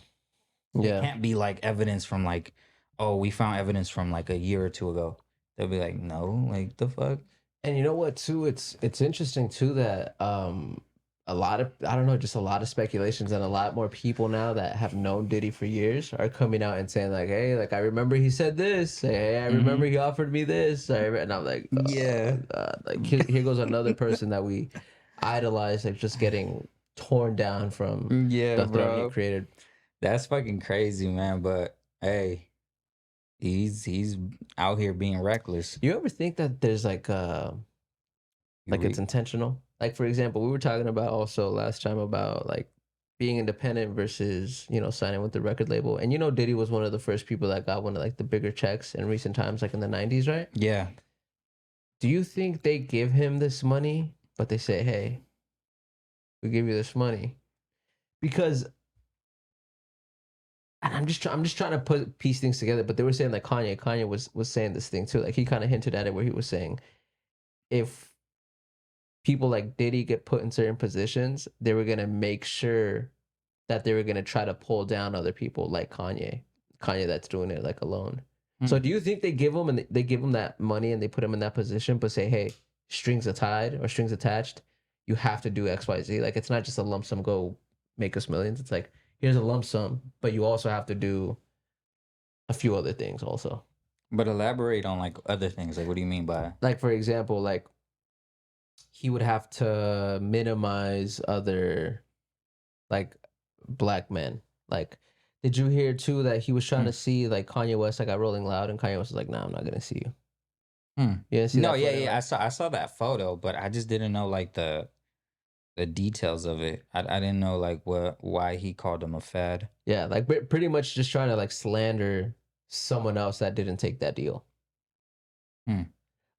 Yeah. It can't be like evidence from like, oh, we found evidence from like a year or 2 ago. They'll be like, no, like the fuck. And you know what too? It's interesting too that a lot of, I don't know, just a lot of speculations, and a lot more people now that have known Diddy for years are coming out and saying like, hey, like, I remember he said this. Hey, I remember he offered me this. And I'm like, yeah, like here goes another person that we idolize, like, just getting torn down from the throne he created. That's fucking crazy, man. But hey, he's out here being reckless. You ever think that there's like it's intentional? Like, for example, we were talking about also last time about like being independent versus, you know, signing with the record label. And you know, Diddy was one of the first people that got one of like the bigger checks in recent times, like in the 90s, right? Yeah. Do you think they give him this money, but they say, hey, we give you this money? Because, and I'm just trying to piece things together, but they were saying like Kanye was saying this thing too. Like, he kind of hinted at it where he was saying, if people like Diddy get put in certain positions, they were going to make sure that they were going to try to pull down other people like Kanye that's doing it like alone. So do you think they give him that money and they put him in that position, but say, hey, strings are tied or strings attached, you have to do XYZ? Like, it's not just a lump sum, go make us millions. It's like, here's a lump sum, but you also have to do a few other things also. But elaborate on like other things. Like, what do you mean by? Like, for example, like, he would have to minimize other like black men. Like, did you hear too that he was trying to see like Kanye West like at Rolling Loud, and Kanye West was like, nah, I'm not gonna see you. Yeah, no, yeah. I saw that photo, but I just didn't know like the details of it. I didn't know like why he called him a fad. Yeah, like pretty much just trying to like slander someone else that didn't take that deal.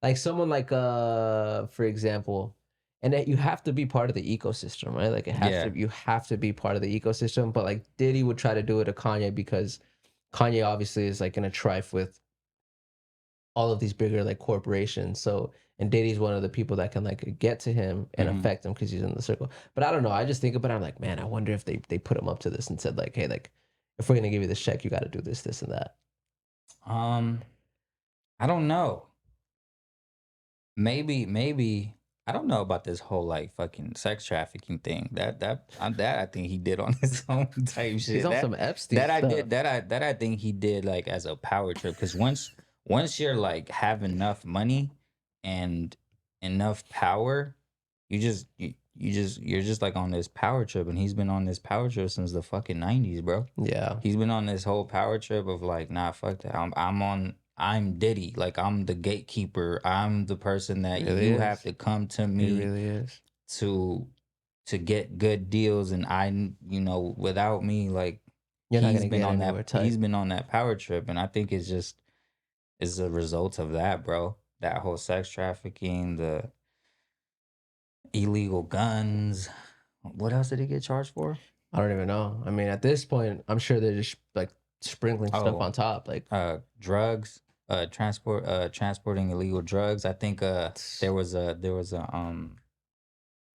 Like someone like for example, and that you have to be part of the ecosystem, right? Like, you have to be part of the ecosystem. But like Diddy would try to do it to Kanye because Kanye obviously is like in a trife with all of these bigger like corporations. So, and Diddy's one of the people that can like get to him and affect him because he's in the circle. But I don't know. I just think about it. I'm like, man, I wonder if they put him up to this and said like, hey, like, if we're gonna give you this check, you got to do this, this, and that. I don't know. Maybe I don't know about this whole like fucking sex trafficking thing. That I think he did on his own type shit. He's on some Epstein stuff. That I think he did like as a power trip, because once you're like have enough money and enough power, you're just like on this power trip, and he's been on this power trip since the fucking 90s, bro. Yeah. He's been on this whole power trip of like, nah, fuck that. I'm Diddy. Like, I'm the gatekeeper. I'm the person that Really you is. have to come to He me really is. to get good deals, and without me, like, You're not he's gonna been get on anywhere that tight. he's been on that power trip, and I think it's a result of that, bro. That whole sex trafficking, the illegal guns. What else did he get charged for? I don't even know. I mean, at this point, I'm sure they're just like sprinkling stuff on top. Like, Drugs, transporting illegal drugs. I think there was an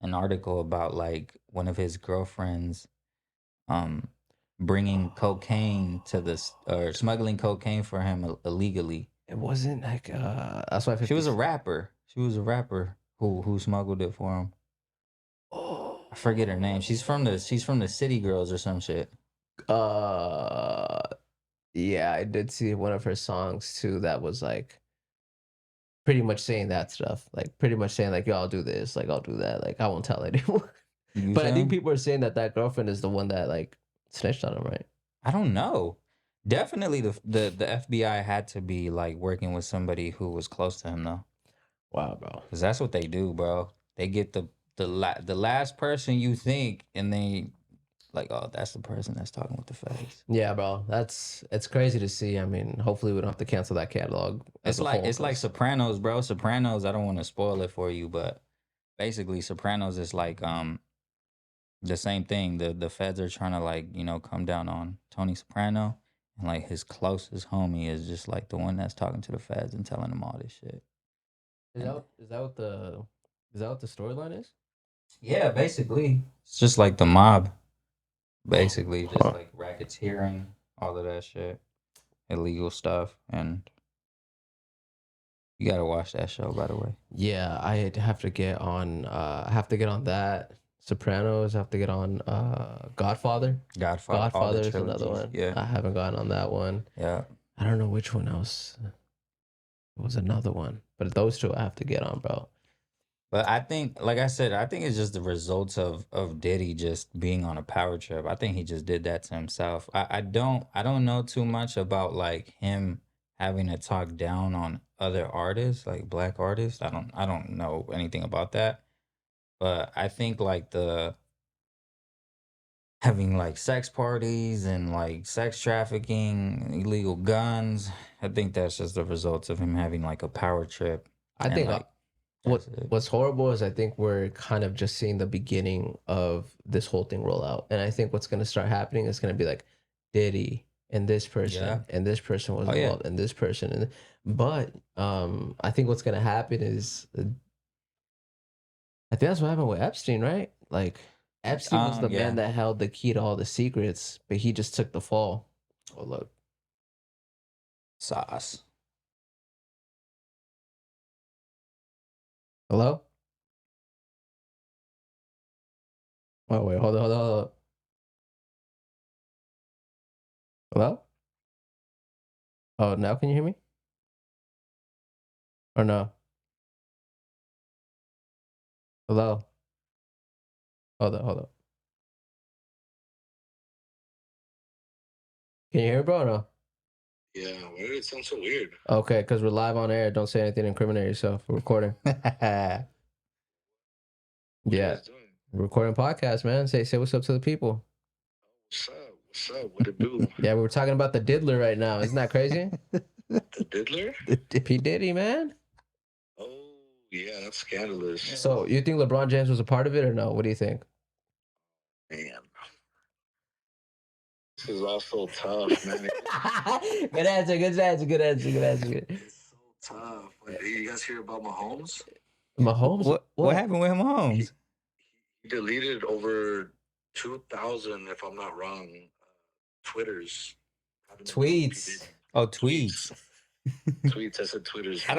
article about like one of his girlfriends bringing cocaine to this, or smuggling cocaine for him illegally. it wasn't like that's why She was a rapper. She was a rapper who smuggled it for him. Oh, I forget her name. She's from the City Girls or some shit. yeah, I did see one of her songs too that was like pretty much saying that stuff. Like pretty much saying like, yo, I'll do this, like I'll do that, like I won't tell anyone. But I think people are saying that girlfriend is the one that like snitched on him, right? I don't know. Definitely the FBI had to be like working with somebody who was close to him though. Wow, bro. Because that's what they do, bro. They get the last person you think, and they like, oh, that's the person that's talking with the feds. Yeah, bro. It's crazy to see. I mean, hopefully we don't have to cancel that catalog. It's like Sopranos, bro. Sopranos, I don't want to spoil it for you, but basically Sopranos is like the same thing. The feds are trying to like, come down on Tony Soprano, and like his closest homie is just like the one that's talking to the feds and telling them all this shit. Is that what the storyline is? Yeah, basically. It's just like the mob. Basically, just like racketeering, all of that shit, illegal stuff, and you gotta watch that show, by the way. Yeah, I have to get on. I have to get on that. Sopranos. I have to get on. Godfather. Godfather is another one. Yeah, I haven't gotten on that one. yeah. I don't know which one else. It was another one, but those two I have to get on, bro. But I think, like I said, I think it's just the results of Diddy just being on a power trip. I think he just did that to himself. I don't know too much about like him having to talk down on other artists, like black artists. I don't know anything about that. But I think like the having like sex parties and like sex trafficking, illegal guns, I think that's just the results of him having like a power trip. I think like, what's horrible is I think we're kind of just seeing the beginning of this whole thing roll out. And I think what's going to start happening is going to be like Diddy and this person and this person was involved and this person. But I think what's going to happen is I think that's what happened with Epstein, right? Like Epstein was the man that held the key to all the secrets, but he just took the fall. Oh, look. Sauce. Hello? Oh, wait, hold on. Hello? Oh, now can you hear me? Or no? Hello? Hold up. Can you hear me, bro, or no? Yeah, why did it sound so weird? Okay, because we're live on air. Don't say anything to incriminate yourself. We're recording. Yeah. We're recording podcast, man. Say what's up to the people. What's up? What it do? Yeah, we were talking about the diddler right now. Isn't that crazy? The diddler? P. Diddy, man. Oh, yeah, that's scandalous. So, you think LeBron James was a part of it or no? What do you think? Man. This is all so tough, man. Good answer. It's so tough. Like, you guys hear about Mahomes? Mahomes? What happened with Mahomes? He deleted over 2,000, if I'm not wrong, Twitters. Tweets. Oh, tweets. Tweets. I said Twitters. I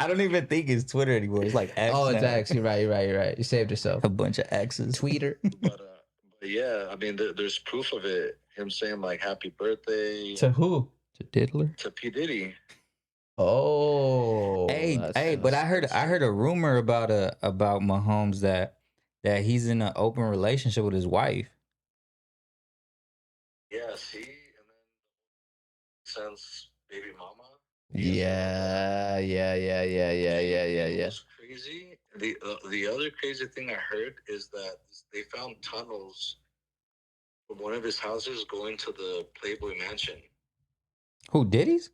don't even think it's Twitter anymore. It's like X. Oh, it's X. You're right. You saved yourself. A bunch of X's. Tweeter. But yeah, I mean, there's proof of it. Him saying like "Happy Birthday" To who? To Diddler. To P Diddy. Oh. Hey, but I heard a rumor about Mahomes that that he's in an open relationship with his wife. Yeah, see, and then since baby mama. Yeah. It's crazy. The other crazy thing I heard is that they found tunnels from one of his houses going to the Playboy Mansion. Who, Diddy's?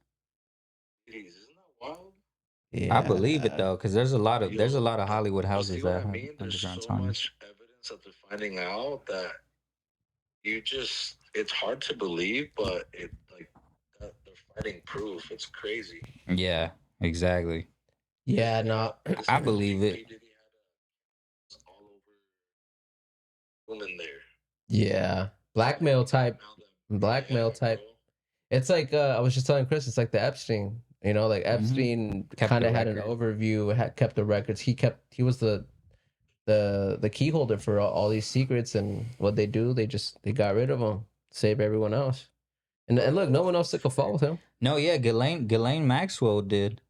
Jeez, isn't that wild? I believe it though, because there's a lot of Hollywood You houses see what that I have mean? There's underground so tunnels. much evidence that they're finding out that it's hard to believe, but that they're finding proof. It's crazy. Yeah, exactly. Yeah, no, I believe it. P. Diddy had all over women there. yeah, blackmail type. Yeah, bro. It's like I was just telling Chris, it's like the Epstein. You know, like Epstein Kept kind the of had an record. overview, had kept the records. He was the key holder for all these secrets, and what they do, they got rid of them, save everyone else. And look, no one else took a fall with him. No, yeah, Ghislaine Maxwell did.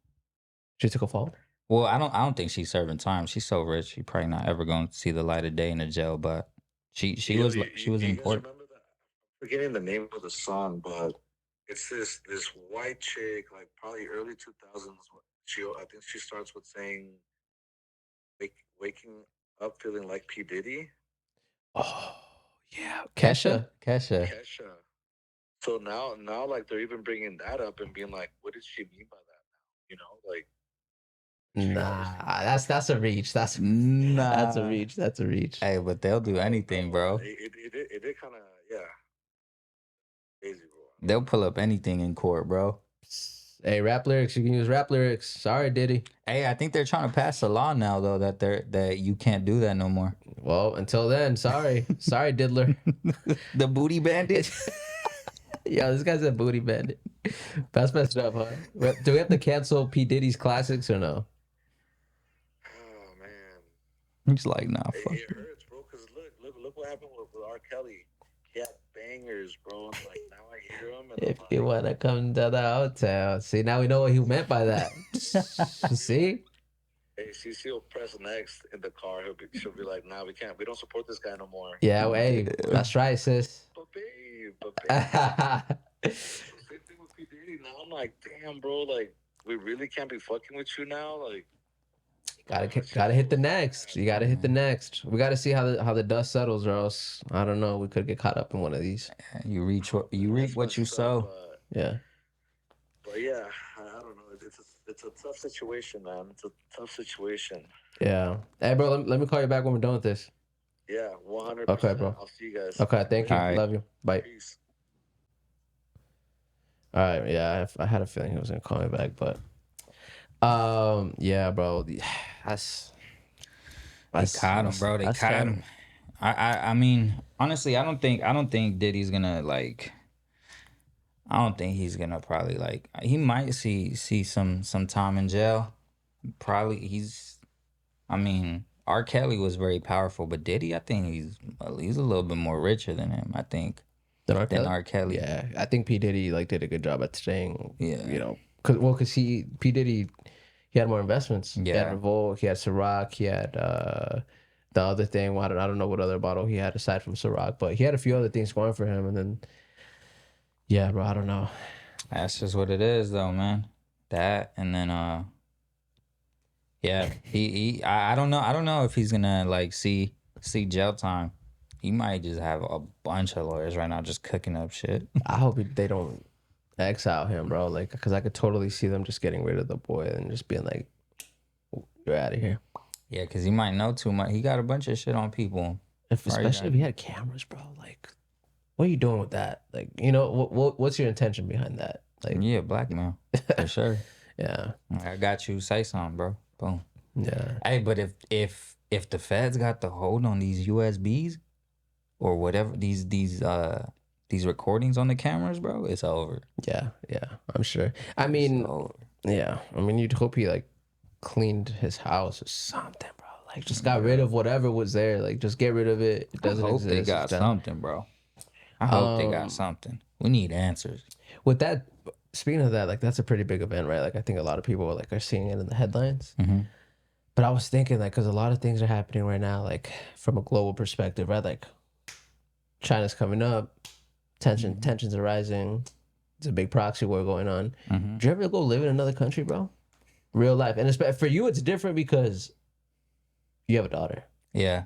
She took a fall. Well, I don't think she's serving time. She's so rich, she probably not ever going to see the light of day in a jail. But she was You in guys court. remember that? I'm forgetting the name of the song, but it's this white chick, like probably early 2000s. I think she starts with saying, "Waking up feeling like P Diddy." Oh yeah, Kesha. Kesha. So now, like they're even bringing that up and being like, "What did she mean by that?" Now, like. Nah, that's a reach. That's a reach. That's a reach. Hey, but they'll do anything, bro. It did kind of, yeah, crazy, bro. They'll pull up anything in court, bro. Hey, rap lyrics. You can use rap lyrics. Sorry, Diddy. Hey, I think they're trying to pass a law now, though, that you can't do that no more. Well, until then, sorry, Diddler. The booty bandit. Yeah, this guy's a booty bandit. That's messed up, huh? Do we have to cancel P Diddy's classics or no? Oh man, He's like, nah, fuck. It hurts, bro. Cause look what happened with R. Kelly. He had bangers, bro. And like now I hear him. And If you wanna come to the hotel, see, now we know what he meant by that. See? Hey, CC will press next in the car. She'll be like, "Nah, we can't. We don't support this guy no more." Yeah, well, hey, that's right, sis. But babe. Same thing with P Diddy. Now I'm like, damn, bro. Like, we really can't be fucking with you now. Like, gotta hit the next. You gotta hit the next. We gotta see how the dust settles, or else I don't know. We could get caught up in one of these. You reap what you sow. Yeah. But yeah, I don't know. It's a tough situation, man. It's a tough situation. Yeah. Hey, bro, let me call you back when we're done with this. Yeah, 100%. Okay, bro. I'll see you guys. Okay, thank you. All right. Love you. Bye. Peace. All right, yeah, I had a feeling he was gonna call me back, but yeah, bro, they caught him, bro. They caught him. I mean, honestly, I don't think Diddy's gonna like. I don't think he's gonna probably like. He might see some time in jail. Probably I mean, R. Kelly was very powerful, but Diddy, I think he's a little bit more richer than him. I think than R. Kelly. Yeah, I think P Diddy like did a good job at staying. Yeah, you know, cause P Diddy, he had more investments. Yeah, he had Revolt, he had Ciroc, he had the other thing. Well, I don't know what other bottle he had aside from Ciroc, but he had a few other things going for him, and then. Yeah, bro, I don't know. That's just what it is, though, man. That and then, yeah, I don't know. I don't know if he's gonna like see jail time. He might just have a bunch of lawyers right now just cooking up shit. I hope they don't exile him, bro. Like, because I could totally see them just getting rid of the boy and just being like, "You're out of here." Yeah, because he might know too much. He got a bunch of shit on people. Especially if he had cameras, bro. Like. What are you doing with that? Like, you know, what's your intention behind that? Like, yeah, blackmail for sure. Yeah, I got you. Say something, bro. Boom. Yeah. Hey, but if the feds got the hold on these USBs or whatever these recordings on the cameras, bro, it's over. Yeah, I'm sure. I mean, yeah. I mean, you'd hope he like cleaned his house or something, bro. Like, just got rid of whatever was there. Like, just get rid of it. It doesn't exist. They got something, bro. I hope they got something. We need answers. With that, speaking of that, like that's a pretty big event, right? Like I think a lot of people are seeing it in the headlines. Mm-hmm. But I was thinking, like, because a lot of things are happening right now, like from a global perspective, right? Like China's coming up, tensions are rising. It's a big proxy war going on. Mm-hmm. Did you ever go live in another country, bro? Real life, and for you, it's different because you have a daughter. Yeah.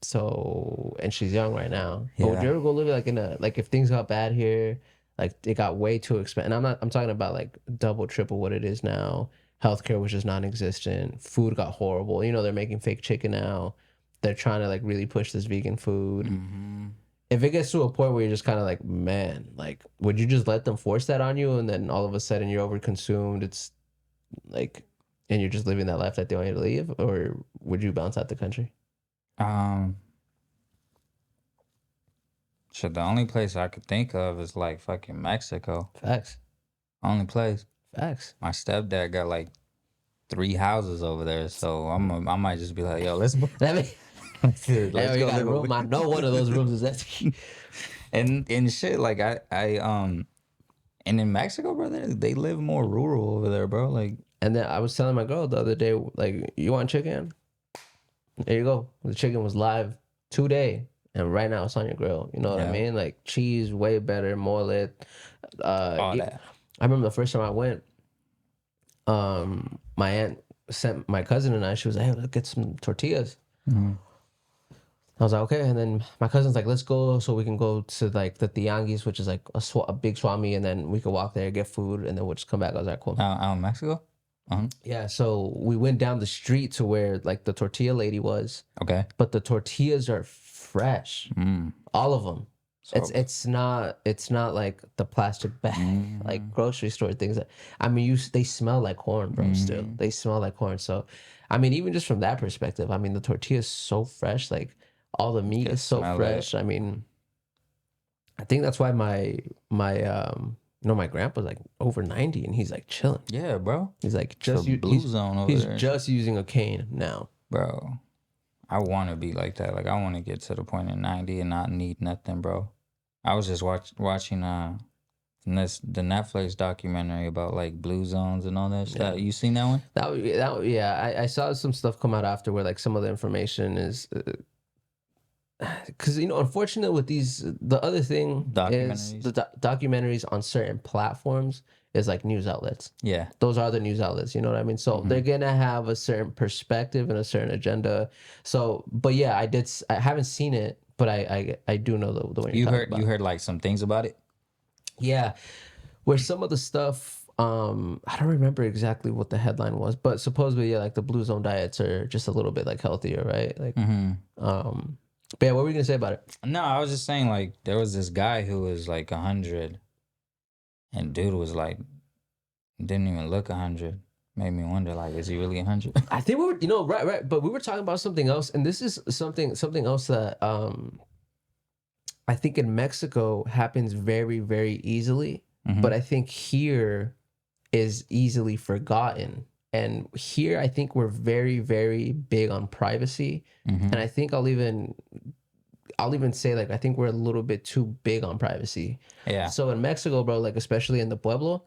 So, and she's young right now. But Yeah. would you ever go live like in a, like if things got bad here, like it got way too expensive. And I'm talking about like double, triple what it is now. Healthcare was just non-existent. Food got horrible. You know, they're making fake chicken now. They're trying to like really push this vegan food. Mm-hmm. If it gets to a point where you're just kind of like, man, like, would you just let them force that on you? And then all of a sudden you're overconsumed. It's like, and you're just living that life that they want you to leave? Or would you bounce out the country? Shit, the only place I could think of is like fucking Mexico. Facts. Only place. Facts. My stepdad got like 3 houses over there, so I might just be like, yo, let's go. That mean, Let's you go got a live room. I know one of those rooms is empty. and shit, like I and in Mexico, bro, they live more rural over there, bro. Like, And then I was telling my girl the other day, like, you want chicken? There you go. The chicken was live today, and right now it's on your grill. You know what I Yeah. mean? Like cheese, way better, more lit. all that. I remember the first time I went, my aunt sent my cousin and I. She was like, "Hey, let's get some tortillas." Mm-hmm. I was like, "Okay." And then my cousin's like, "Let's go so we can go to like the tianguis, which is like a big swami, and then we could walk there, get food, and then we'll just come back." I was like, "Cool." Out in Mexico? Yeah. So we went down the street to where like the tortilla lady was, Okay. but the tortillas are fresh, all of them. So, It's not like the plastic bag like grocery store things. That, I mean, they smell like corn, bro. Still, they smell like corn. So, I mean, even just from that perspective, I mean, the tortilla is so fresh. Like all the meat is so fresh. I mean, I think that's why my grandpa's like over 90 and he's like chilling. yeah, bro. He's like Just blue zone over he's there. just using a cane now. Bro, I want to be like that. Like, I want to get to the point in 90 and not need nothing, bro. I was just watching the Netflix documentary about like blue zones and all that stuff. Yeah. You seen that one? Yeah. I saw some stuff come out after where like some of the information is because unfortunately with the other thing is Documentaries. the documentaries on certain platforms is like news outlets. Yeah. Those are the news outlets, you know what I mean? So they're gonna have a certain perspective and a certain agenda. So, but yeah, I haven't seen it, but I do know the one you're talking about. You heard like some things about it? Yeah, where some of the stuff, I don't remember exactly what the headline was, but supposedly, yeah, like the blue zone diets are just a little bit like healthier, right? Like, but yeah, what were you gonna say about it? No, I was just saying like there was this guy who was like 100, and dude was like didn't even look 100. Made me wonder, like, is he really 100? I think we were, right, but we were talking about something else, and this is something else that I think in Mexico happens very, very easily, but I think here is easily forgotten. And here, I think we're very, very big on privacy, and I think I'll even say like I think we're a little bit too big on privacy. Yeah. So in Mexico, bro, like especially in the Pueblo.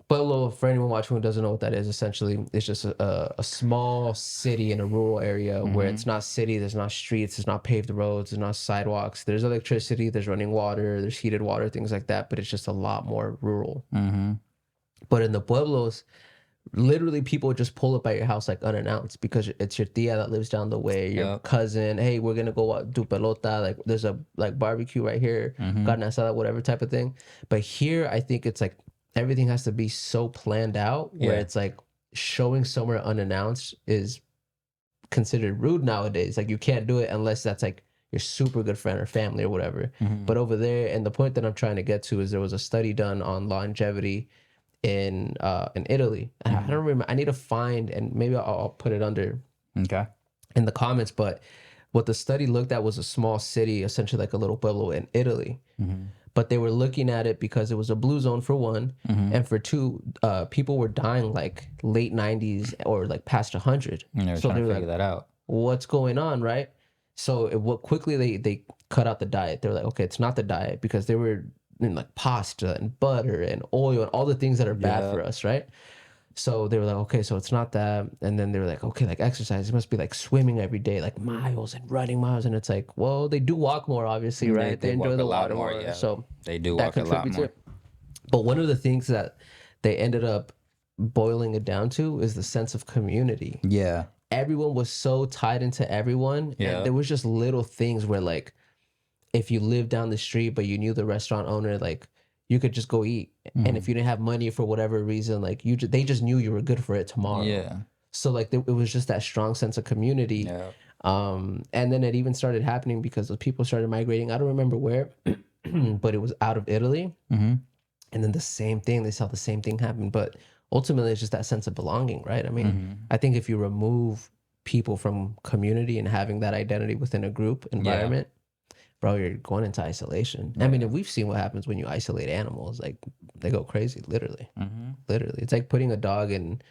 Pueblo, for anyone watching who doesn't know what that is, essentially it's just a small city in a rural area where it's not city, there's not streets, there's not paved roads, there's not sidewalks, there's electricity, there's running water, there's heated water, things like that, but it's just a lot more rural. But in the Pueblos, literally people just pull up at your house like unannounced because it's your tia that lives down the way, your cousin, hey, we're gonna go do pelota, like there's a like barbecue right here, carne asada, whatever type of thing. But here I think it's like everything has to be so planned out where it's like showing somewhere unannounced is considered rude nowadays. Like you can't do it unless that's like your super good friend or family or whatever. But over there, and the point that I'm trying to get to is there was a study done on longevity in Italy. I don't remember. I need to find, and maybe I'll put it under in the comments. But what the study looked at was a small city, essentially like a little pueblo in Italy. But they were looking at it because it was a blue zone for one, and for two, people were dying like late 90s or like past 100. So they were figure that out. What's going on, right? So quickly they cut out the diet. They were like, okay, it's not the diet because they were in like pasta and butter and oil and all the things that are bad for us, right? So they were like, okay, so it's not that. And then they were like, okay, like exercise, it must be like swimming every day, like miles and running miles. And it's like, well, they do walk more, obviously, right? They enjoy walk a the lot water more, more. yeah. So They do that walk a lot contributes more. it. But one of the things that they ended up boiling it down to is the sense of community. Yeah. Everyone was so tied into everyone. Yeah. And there was just little things where, like, if you lived down the street, but you knew the restaurant owner, like, you could just go eat. And if you didn't have money for whatever reason, like, they just knew you were good for it tomorrow. Yeah. So, like, it was just that strong sense of community. Yeah. And then it even started happening because the people started migrating. I don't remember where, but it was out of Italy. Mm-hmm. And then the same thing, they saw the same thing happen. But ultimately, it's just that sense of belonging, right? I mean, I think if you remove people from community and having that identity within a group environment, bro, you're going into isolation. I mean, and we've seen what happens when you isolate animals. Like, they go crazy, literally. Literally. It's like putting a dog in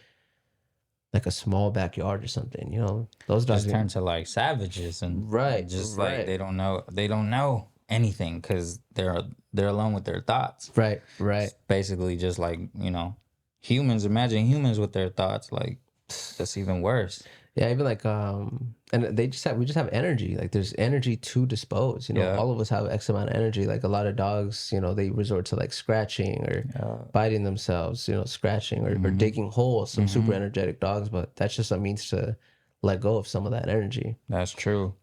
like a small backyard or something, you know? Those dogs Just turn to like savages and just right. like they don't know anything because they're alone with their thoughts. Right. It's basically just like, you know, humans. Imagine humans with their thoughts. Like, that's even worse. Yeah, even like and we just have energy. Like, there's energy to dispose. You know, Yeah. all of us have X amount of energy. Like, a lot of dogs, you know, they resort to like scratching or biting themselves. You know, scratching or digging holes. Some super energetic dogs, but that's just a means to let go of some of that energy. That's true.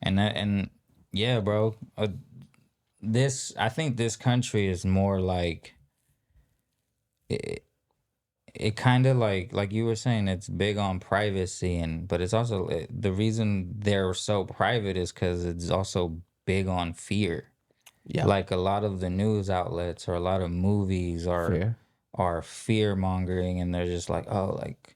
And yeah, bro. I think this country is more like it kind of like you were saying, it's big on privacy, but it's also the reason they're so private is because it's also big on fear. Yeah, Like a lot of the news outlets or a lot of movies are fear mongering, and they're just like, oh, like,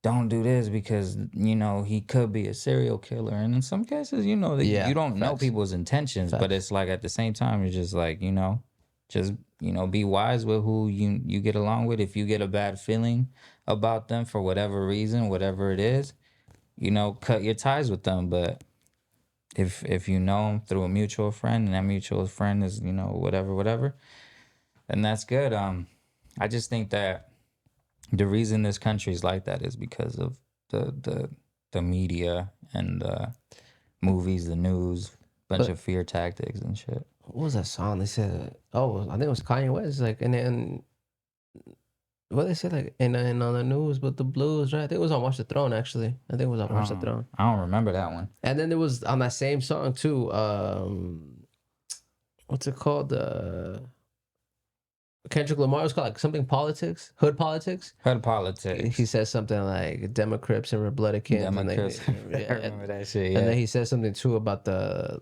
don't do this because, you know, he could be a serial killer. And in some cases, you know, you don't know people's intentions, but it's like at the same time, you're just like, you know, just, you know, be wise with who you get along with. If you get a bad feeling about them for whatever reason, whatever it is, you know, cut your ties with them. But if you know them through a mutual friend, and that mutual friend is, you know, whatever, then that's good. I just think that the reason this country is like that is because of the media and the movies, the news, bunch of fear tactics and shit. What was that song? They said, oh, I think it was Kanye West. Like, and then what they said, like, and on the news, but the blues, right? I think it was on Watch the Throne, actually. I think it was on Watch the Throne. I don't remember that one. And then there was on that same song too. What's it called? Kendrick Lamar was called like something politics, hood politics. Hood politics. He says something like Democrats and Republicans. I remember that shit. Yeah. And then he says something too about the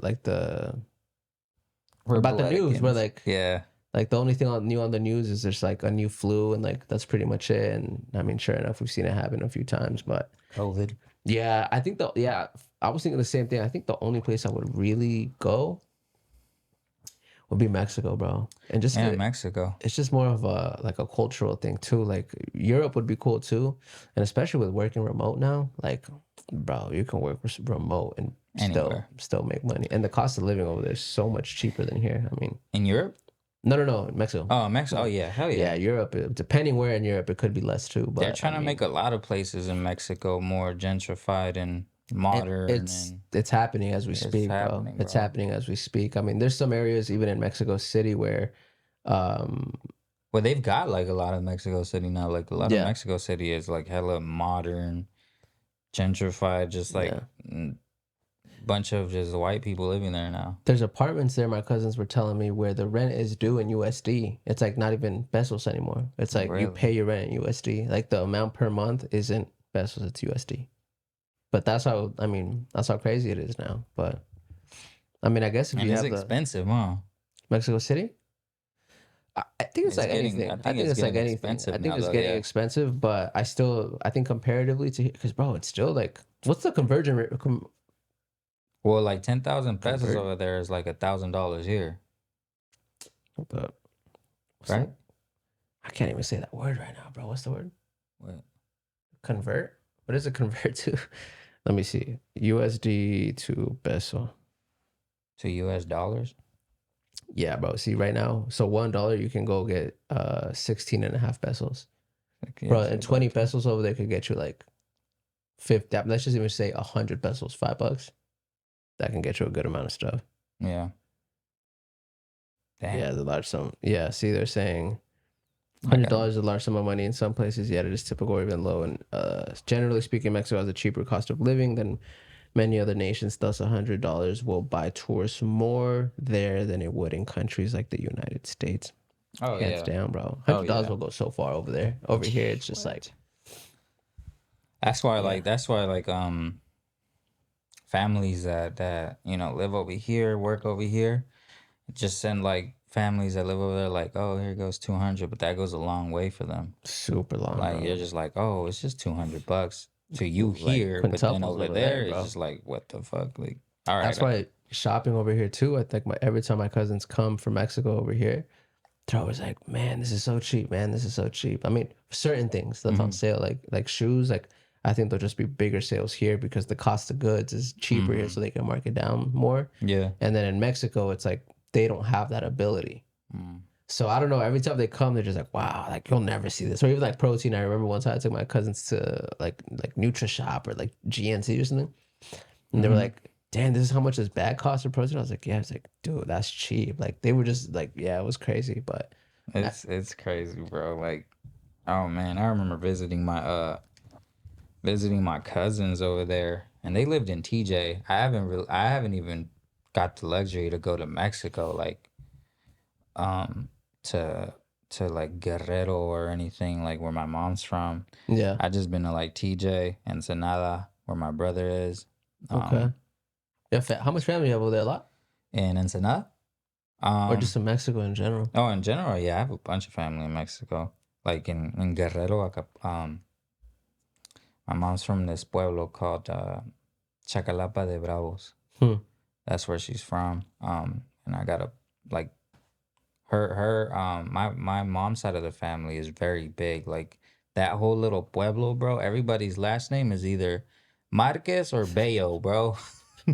news, where like like the only thing new on the news is there's like a new flu, and like that's pretty much it. And I mean, sure enough, we've seen it happen a few times, but COVID. Yeah, I think I was thinking the same thing. I think the only place I would really go would be Mexico, bro. And just Mexico. It's just more of a like a cultural thing too. Like Europe would be cool too, and especially with working remote now. Like, bro, you can work remote and still make money. And the cost of living over there is so much cheaper than here. I mean, in Europe? No, Mexico. Oh, Mexico. Oh, yeah, hell yeah. Yeah, Europe. Depending where in Europe, it could be less too. But they're trying to make a lot of places in Mexico more gentrified and modern. It's happening as we speak, bro. It's happening as we speak. I mean, there's some areas even in Mexico City where well, they've got like a lot of Mexico City now. Like a lot of Mexico City is like hella modern, gentrified, just like bunch of just white people living there now. There's apartments there, my cousins were telling me, where the rent is due in USD. It's like not even pesos anymore. It's like you pay your rent in USD. Like the amount per month isn't pesos, it's USD. But that's how crazy it is now. But I mean, I guess if you have expensive, huh? Mexico City? I think it's like anything. I think it's like anything. I think it's getting expensive, but I think comparatively to, because bro, it's still like, what's the conversion rate? Well, like 10,000 pesos over there is like $1,000 here. But, right? I can't even say that word right now, bro. What's the word? What? Convert? What does it convert to? Let me see. USD to peso. To US dollars? Yeah, bro. See, right now, so $1 you can go get 16.5 pesos. Like, yeah, Bro, it's and like 20 about pesos over there could get you like 50. Let's just even say 100 pesos, $5. That can get you a good amount of stuff. yeah. Damn. Yeah, the large sum. Yeah, see, they're saying I gotta- $100 is a large sum of money in some places, yet it is typical or even low. And generally speaking, Mexico has a cheaper cost of living than many other nations. Thus, $100 will buy tourists more there than it would in countries like the United States. Oh Hands yeah. down, bro. Oh, $100 yeah. will go so far over there. Over here, it's just What? like That's why, Yeah. families that you know live over here, work over here, just send like families that live over there, like, oh, here goes 200, but that goes a long way for them. super long, Like bro. you're just like, oh, it's just $200 to you Like here, but then quintuples over over there, there, it's bro. just like, what the fuck? Like, all right, That's why shopping over here too. I think every time my cousins come from Mexico over here, they're always like, "Man, this is so cheap, man. This is so cheap." I mean, certain things that's on sale, like shoes. Like I think there'll just be bigger sales here because the cost of goods is cheaper here, so they can mark it down more. yeah. And then in Mexico, it's like they don't have that ability. So I don't know. Every time they come, they're just like, "Wow, like you'll never see this." Or even like protein. I remember one time I took my cousins to like NutriShop or like GNC or something. And they were like, "Damn, this is how much this bag costs for protein." I was like, "Yeah." It's like, dude, that's cheap. Like they were just like, yeah, it was crazy. But It's crazy, bro. Like, oh man, I remember visiting my cousins over there, and they lived in TJ. I haven't even got the luxury to go to Mexico, like, to like Guerrero or anything like where my mom's from. yeah, I just been to like TJ, Ensenada, where my brother is. okay. Yeah, how much family you have over there? A lot, In Ensenada. or just in Mexico in general? Oh, in general, yeah, I have a bunch of family in Mexico. Like in Guerrero, my mom's from this pueblo called Chacalapa de Bravos. That's where she's from. And I got like my mom's side of the family is very big. Like that whole little pueblo, bro. Everybody's last name is either Marquez or Bello, bro.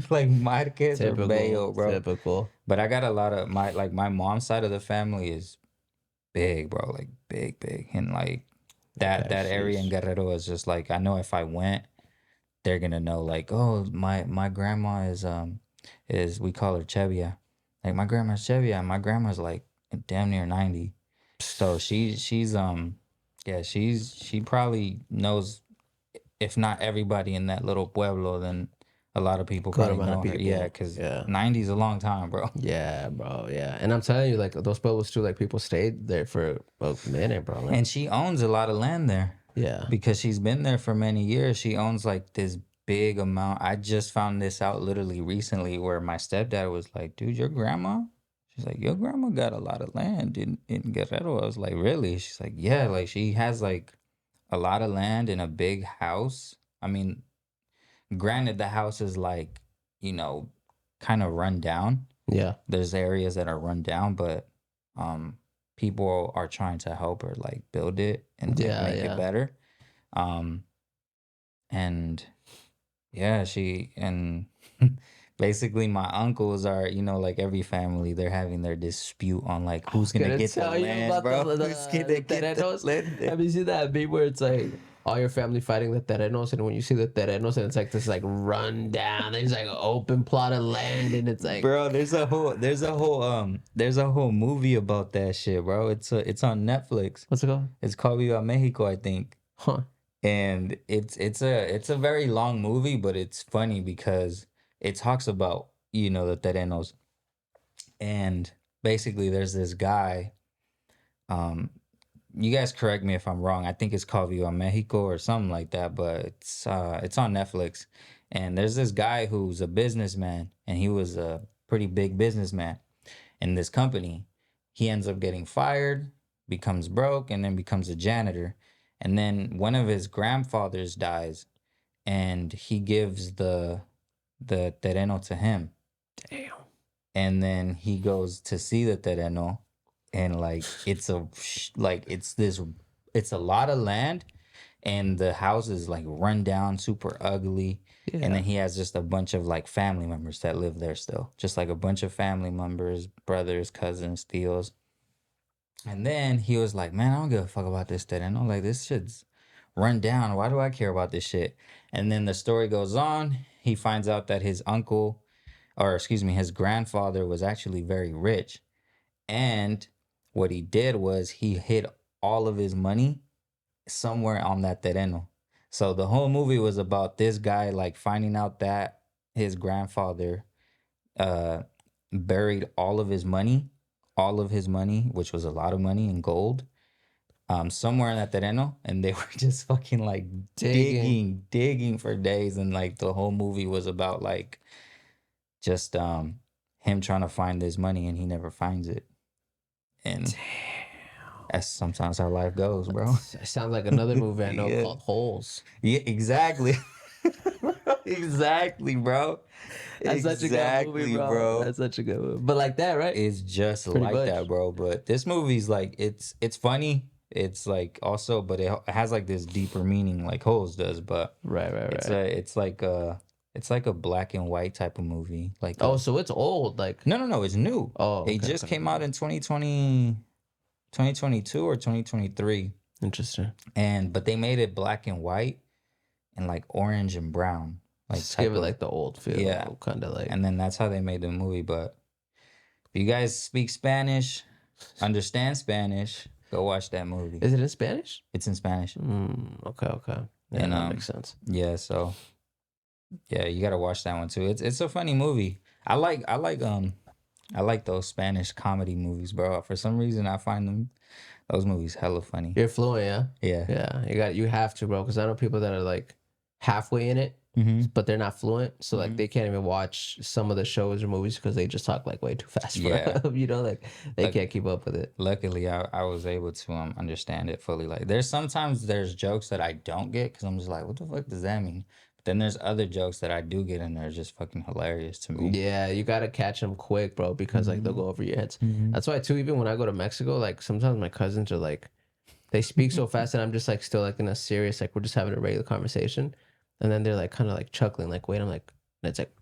Like Marquez or Bello, bro. Typical. But I got a lot of my mom's side of the family is big, bro. Like big, and like that area in Guerrero is just like, I know if I went, they're gonna know like, oh, my grandma is we call her Chevia. Like my grandma's Chevia, and my grandma's like damn near 90. So she probably knows, if not everybody in that little pueblo, then a lot of people Good probably amount of know her. people. Yeah, because Yeah. 90 is a long time, bro. Yeah, bro. Yeah, and I'm telling you, like those pueblos too. Like people stayed there for a minute, bro. Like, And she owns a lot of land there. yeah, Because she's been there for many years. She owns like this big amount. I just found this out literally recently, where my stepdad was like, dude, your grandma? She's like, your grandma got a lot of land in Guerrero. I was like, really? She's like, yeah, like she has like a lot of land in a big house. I mean, granted, the house is like, you know, kind of run down. yeah, There's areas that are run down, but people are trying to help her like build it and make it better. And yeah, basically my uncles are, you know, like every family, they're having their dispute on like who's gonna get the land, bro. Who's gonna get the land? Have you seen that meme where it's like all your family fighting the terrenos, and when you see the terrenos, and it's like this like run down, there's like an open plot of land, and it's like, Bro, there's a whole movie about that shit, bro. It's on Netflix. what's it called? It's called Viva Mexico, I think. Huh? And it's a very long movie, but it's funny because it talks about, you know, the terrenos. And basically there's this guy, you guys correct me if I'm wrong. I think it's called Viva Mexico or something like that, but it's on Netflix. And there's this guy who's a businessman, and he was a pretty big businessman in this company. He ends up getting fired, becomes broke, and then becomes a janitor. And then one of his grandfathers dies, and he gives the terreno to him. Damn. And then he goes to see the terreno, and like it's a lot of land, and the house is like run down, super ugly. Yeah. And then he has just a bunch of like family members that live there still, just like a bunch of family members, brothers, cousins, tios. And then he was like, man, I don't give a fuck about this terreno. Like, this shit's run down. Why do I care about this shit? And then the story goes on. He finds out that his uncle, or excuse me, his grandfather was actually very rich. And what he did was he hid all of his money somewhere on that terreno. So the whole movie was about this guy like finding out that his grandfather buried all of his money, which was a lot of money in gold, somewhere in that terreno, and they were just fucking like digging for days, and like the whole movie was about like just him trying to find this money, and he never finds it. And that's sometimes how life goes, bro. It sounds like another movie I know called Holes. Yeah, exactly. Exactly, bro. That's such a good movie, bro. That's such a good movie. But like that, right? It's just Pretty like much. that, bro. But this movie's like it's funny. It's like also, but it has like this deeper meaning, like Holes does. But Right. it's like a black and white type of movie. Like So it's old. Like no, it's new. Oh, it just came out in 2022 or 2023. Interesting. But they made it black and white and like orange and brown. Like Just give it like the old feel. Yeah. Kind of like. And then that's how they made the movie. But if you guys speak Spanish, understand Spanish, go watch that movie. Is it in Spanish? It's in Spanish. Okay. Yeah, And, that makes sense. Yeah, so yeah, you gotta watch that one too. It's a funny movie. I like those Spanish comedy movies, bro. For some reason, I find those movies hella funny. You're fluent, yeah? Yeah. You have to, bro. Because I know people that are like halfway in it, but they're not fluent. So like they can't even watch some of the shows or movies because they just talk like way too fast for them. You know, like they can't keep up with it. Luckily, I was able to understand it fully. Like there's jokes that I don't get because I'm just like, what the fuck does that mean? But then there's other jokes that I do get and they're just fucking hilarious to me. Yeah, you gotta catch them quick, bro, because like they'll go over your heads. That's why too. Even when I go to Mexico, like sometimes my cousins are like, they speak so fast and I'm just like still like in a serious, like we're just having a regular conversation. And then they're like kind of like chuckling, like, wait, I'm like, and it's like,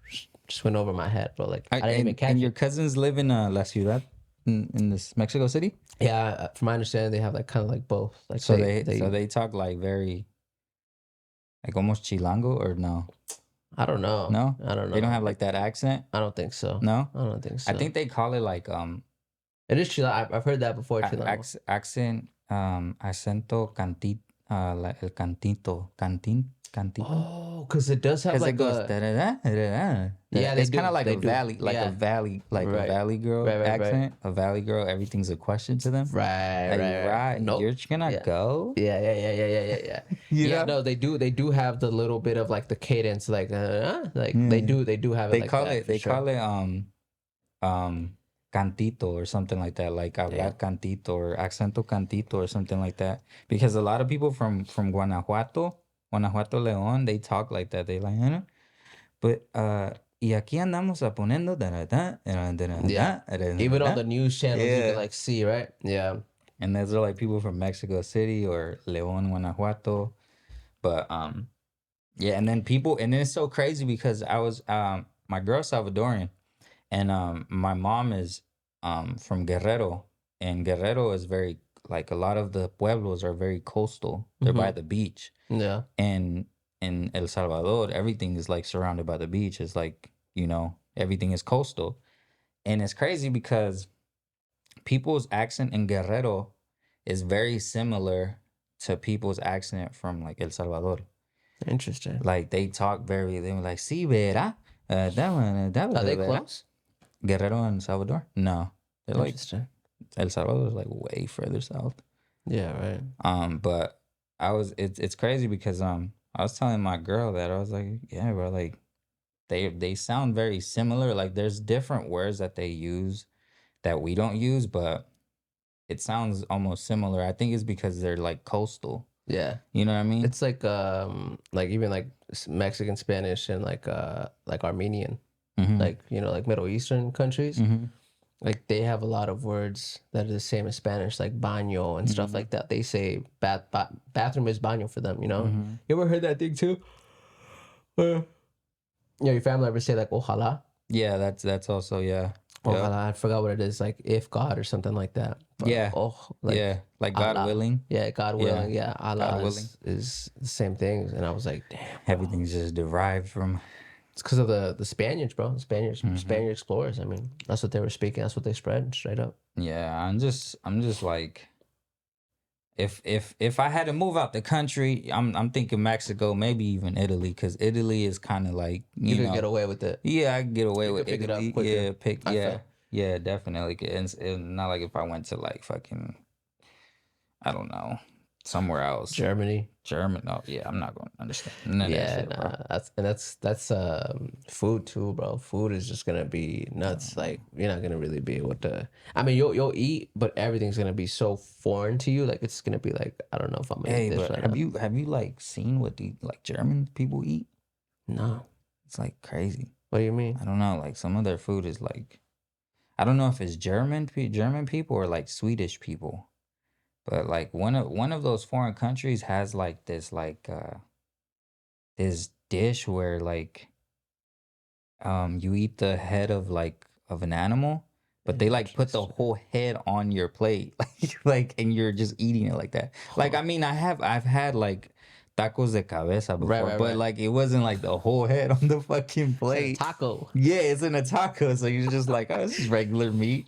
just went over my head, bro. Like, I didn't even catch And it. your cousins live in La Ciudad, in this Mexico City? Yeah, from my understanding, they have like kind of like both. Like, so they talk like very, like almost chilango or no? I don't know. No? I don't know. They don't have like that accent? I don't think so. No? I don't think so. I think they call it like, it is chilango. I've heard that before, chilango. accent, acento cantito, like el cantito. Oh, because it does have like it goes, yeah, it's kind of like a valley, a valley girl accent. A valley girl, everything's a question to them. Right. Nope. You're gonna go. Yeah. You know? No, they do have the little bit of like the cadence, like they do have it. They call it cantito or something like that, like hablar cantito or acento cantito or something like that, because a lot of people from Guanajuato, León, they talk like that. They like, but y aquí andamos a poniendo even on the news channels you can like see, right? Yeah. And those are like people from Mexico City or León, Guanajuato. But yeah, and then it's so crazy because I was my girl's Salvadorian, and my mom is from Guerrero, and Guerrero is very, like, a lot of the pueblos are very coastal. They're by the beach. Yeah. And in El Salvador, everything is like surrounded by the beach. It's like, everything is coastal. And it's crazy because people's accent in Guerrero is very similar to people's accent from like El Salvador. Interesting. Like they were like, sí, verá. Are they close? Guerrero and Salvador? No. They're like, Interesting. El Salvador is like way further south. Yeah, right. But it's crazy because I was telling my girl that I was like, yeah, bro, like they sound very similar. Like there's different words that they use that we don't use, but it sounds almost similar. I think it's because they're like coastal. Yeah. You know what I mean? It's like even like Mexican Spanish and like Armenian, like like Middle Eastern countries. Like they have a lot of words that are the same as Spanish, like baño and stuff like that. They say bathroom is baño for them. You ever heard that thing too? Your family ever say like ojalá? Yeah, that's also, yeah. I forgot what it is, like if God or something like that. But, Yeah. like like God Allah. willing. Yeah, God willing. Yeah, Allah God willing. is the same thing. And I was like, damn, Everything's just derived from. it's because of the Spaniards, bro. The Spaniards, Mm-hmm. Spaniard explorers. I mean, that's what they were speaking. That's what they spread straight up. Yeah, I'm just like, if I had to move out the country, I'm thinking Mexico, maybe even Italy, because Italy is kind of like You know, can get away with it. yeah, I can get away You with could pick it up Italy. quicker, I feel. Yeah, definitely. And not like if I went to like fucking, I don't know, somewhere else. Germany. German. Oh yeah, I'm not going to understand none of that Yeah, shit, bro. that's food too, bro. Food is just gonna be nuts. Like you're not gonna really be able to. I mean, you'll eat, but everything's gonna be so foreign to you. Like it's gonna be like, I don't know if I'm gonna eat Hey, this but right now. have you like seen what the like German people eat? No. It's like crazy. What do you mean? I don't know. Like some of their food is like, I don't know if it's German people or like Swedish people, but like one of those foreign countries has like this this dish where like you eat the head of an animal, but they like put the whole head on your plate, like and you're just eating it like that. Like I mean, I've had like tacos de cabeza before, but like it wasn't like the whole head on the fucking plate. It's a taco. Yeah, it's in a taco, so you're just like, oh, this is regular meat.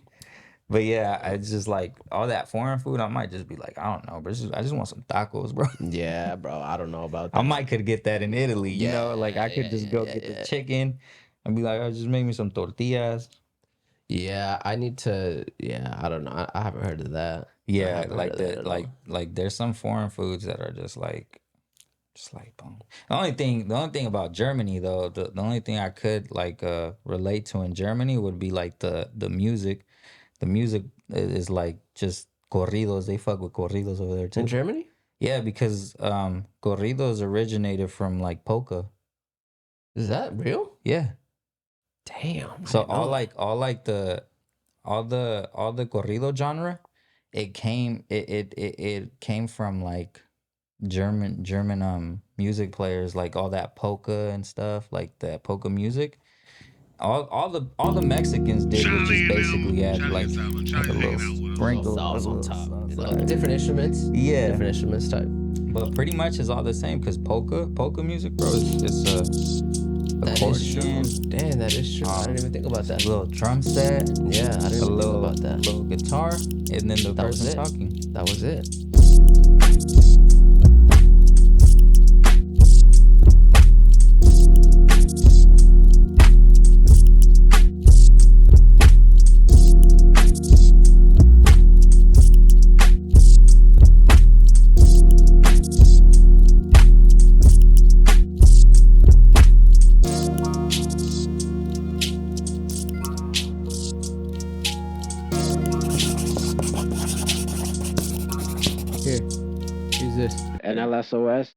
But yeah, it's just like all that foreign food. I might just be like, I don't know, but I just want some tacos, bro. Yeah, bro. I don't know about that. I might could get that in Italy, you know, like I could just go get the chicken and be like, oh, just make me some tortillas. Yeah, I need to. Yeah, I don't know. I haven't heard of that. Yeah, like that, like there's some foreign foods that are just like boom. The only thing about Germany though, the only thing I could like relate to in Germany would be like the music. The music is like just corridos. They fuck with corridos over there too. In Germany? Yeah, because corridos originated from like polka. Is that real? Yeah. Damn. So all the corrido genre, it came from like German music players, like all that polka and stuff, like that polka music. All the Mexicans did was just basically add like a little sprinkle on top. Different instruments. Yeah. Different instruments type. But pretty much it's all the same because polka music, bro, it's that is true. Damn, that is true. I didn't even think about that. A little drum set. Yeah, I didn't even think about that. A little guitar, and then the person talking. That was it. Here, use this NLSOS.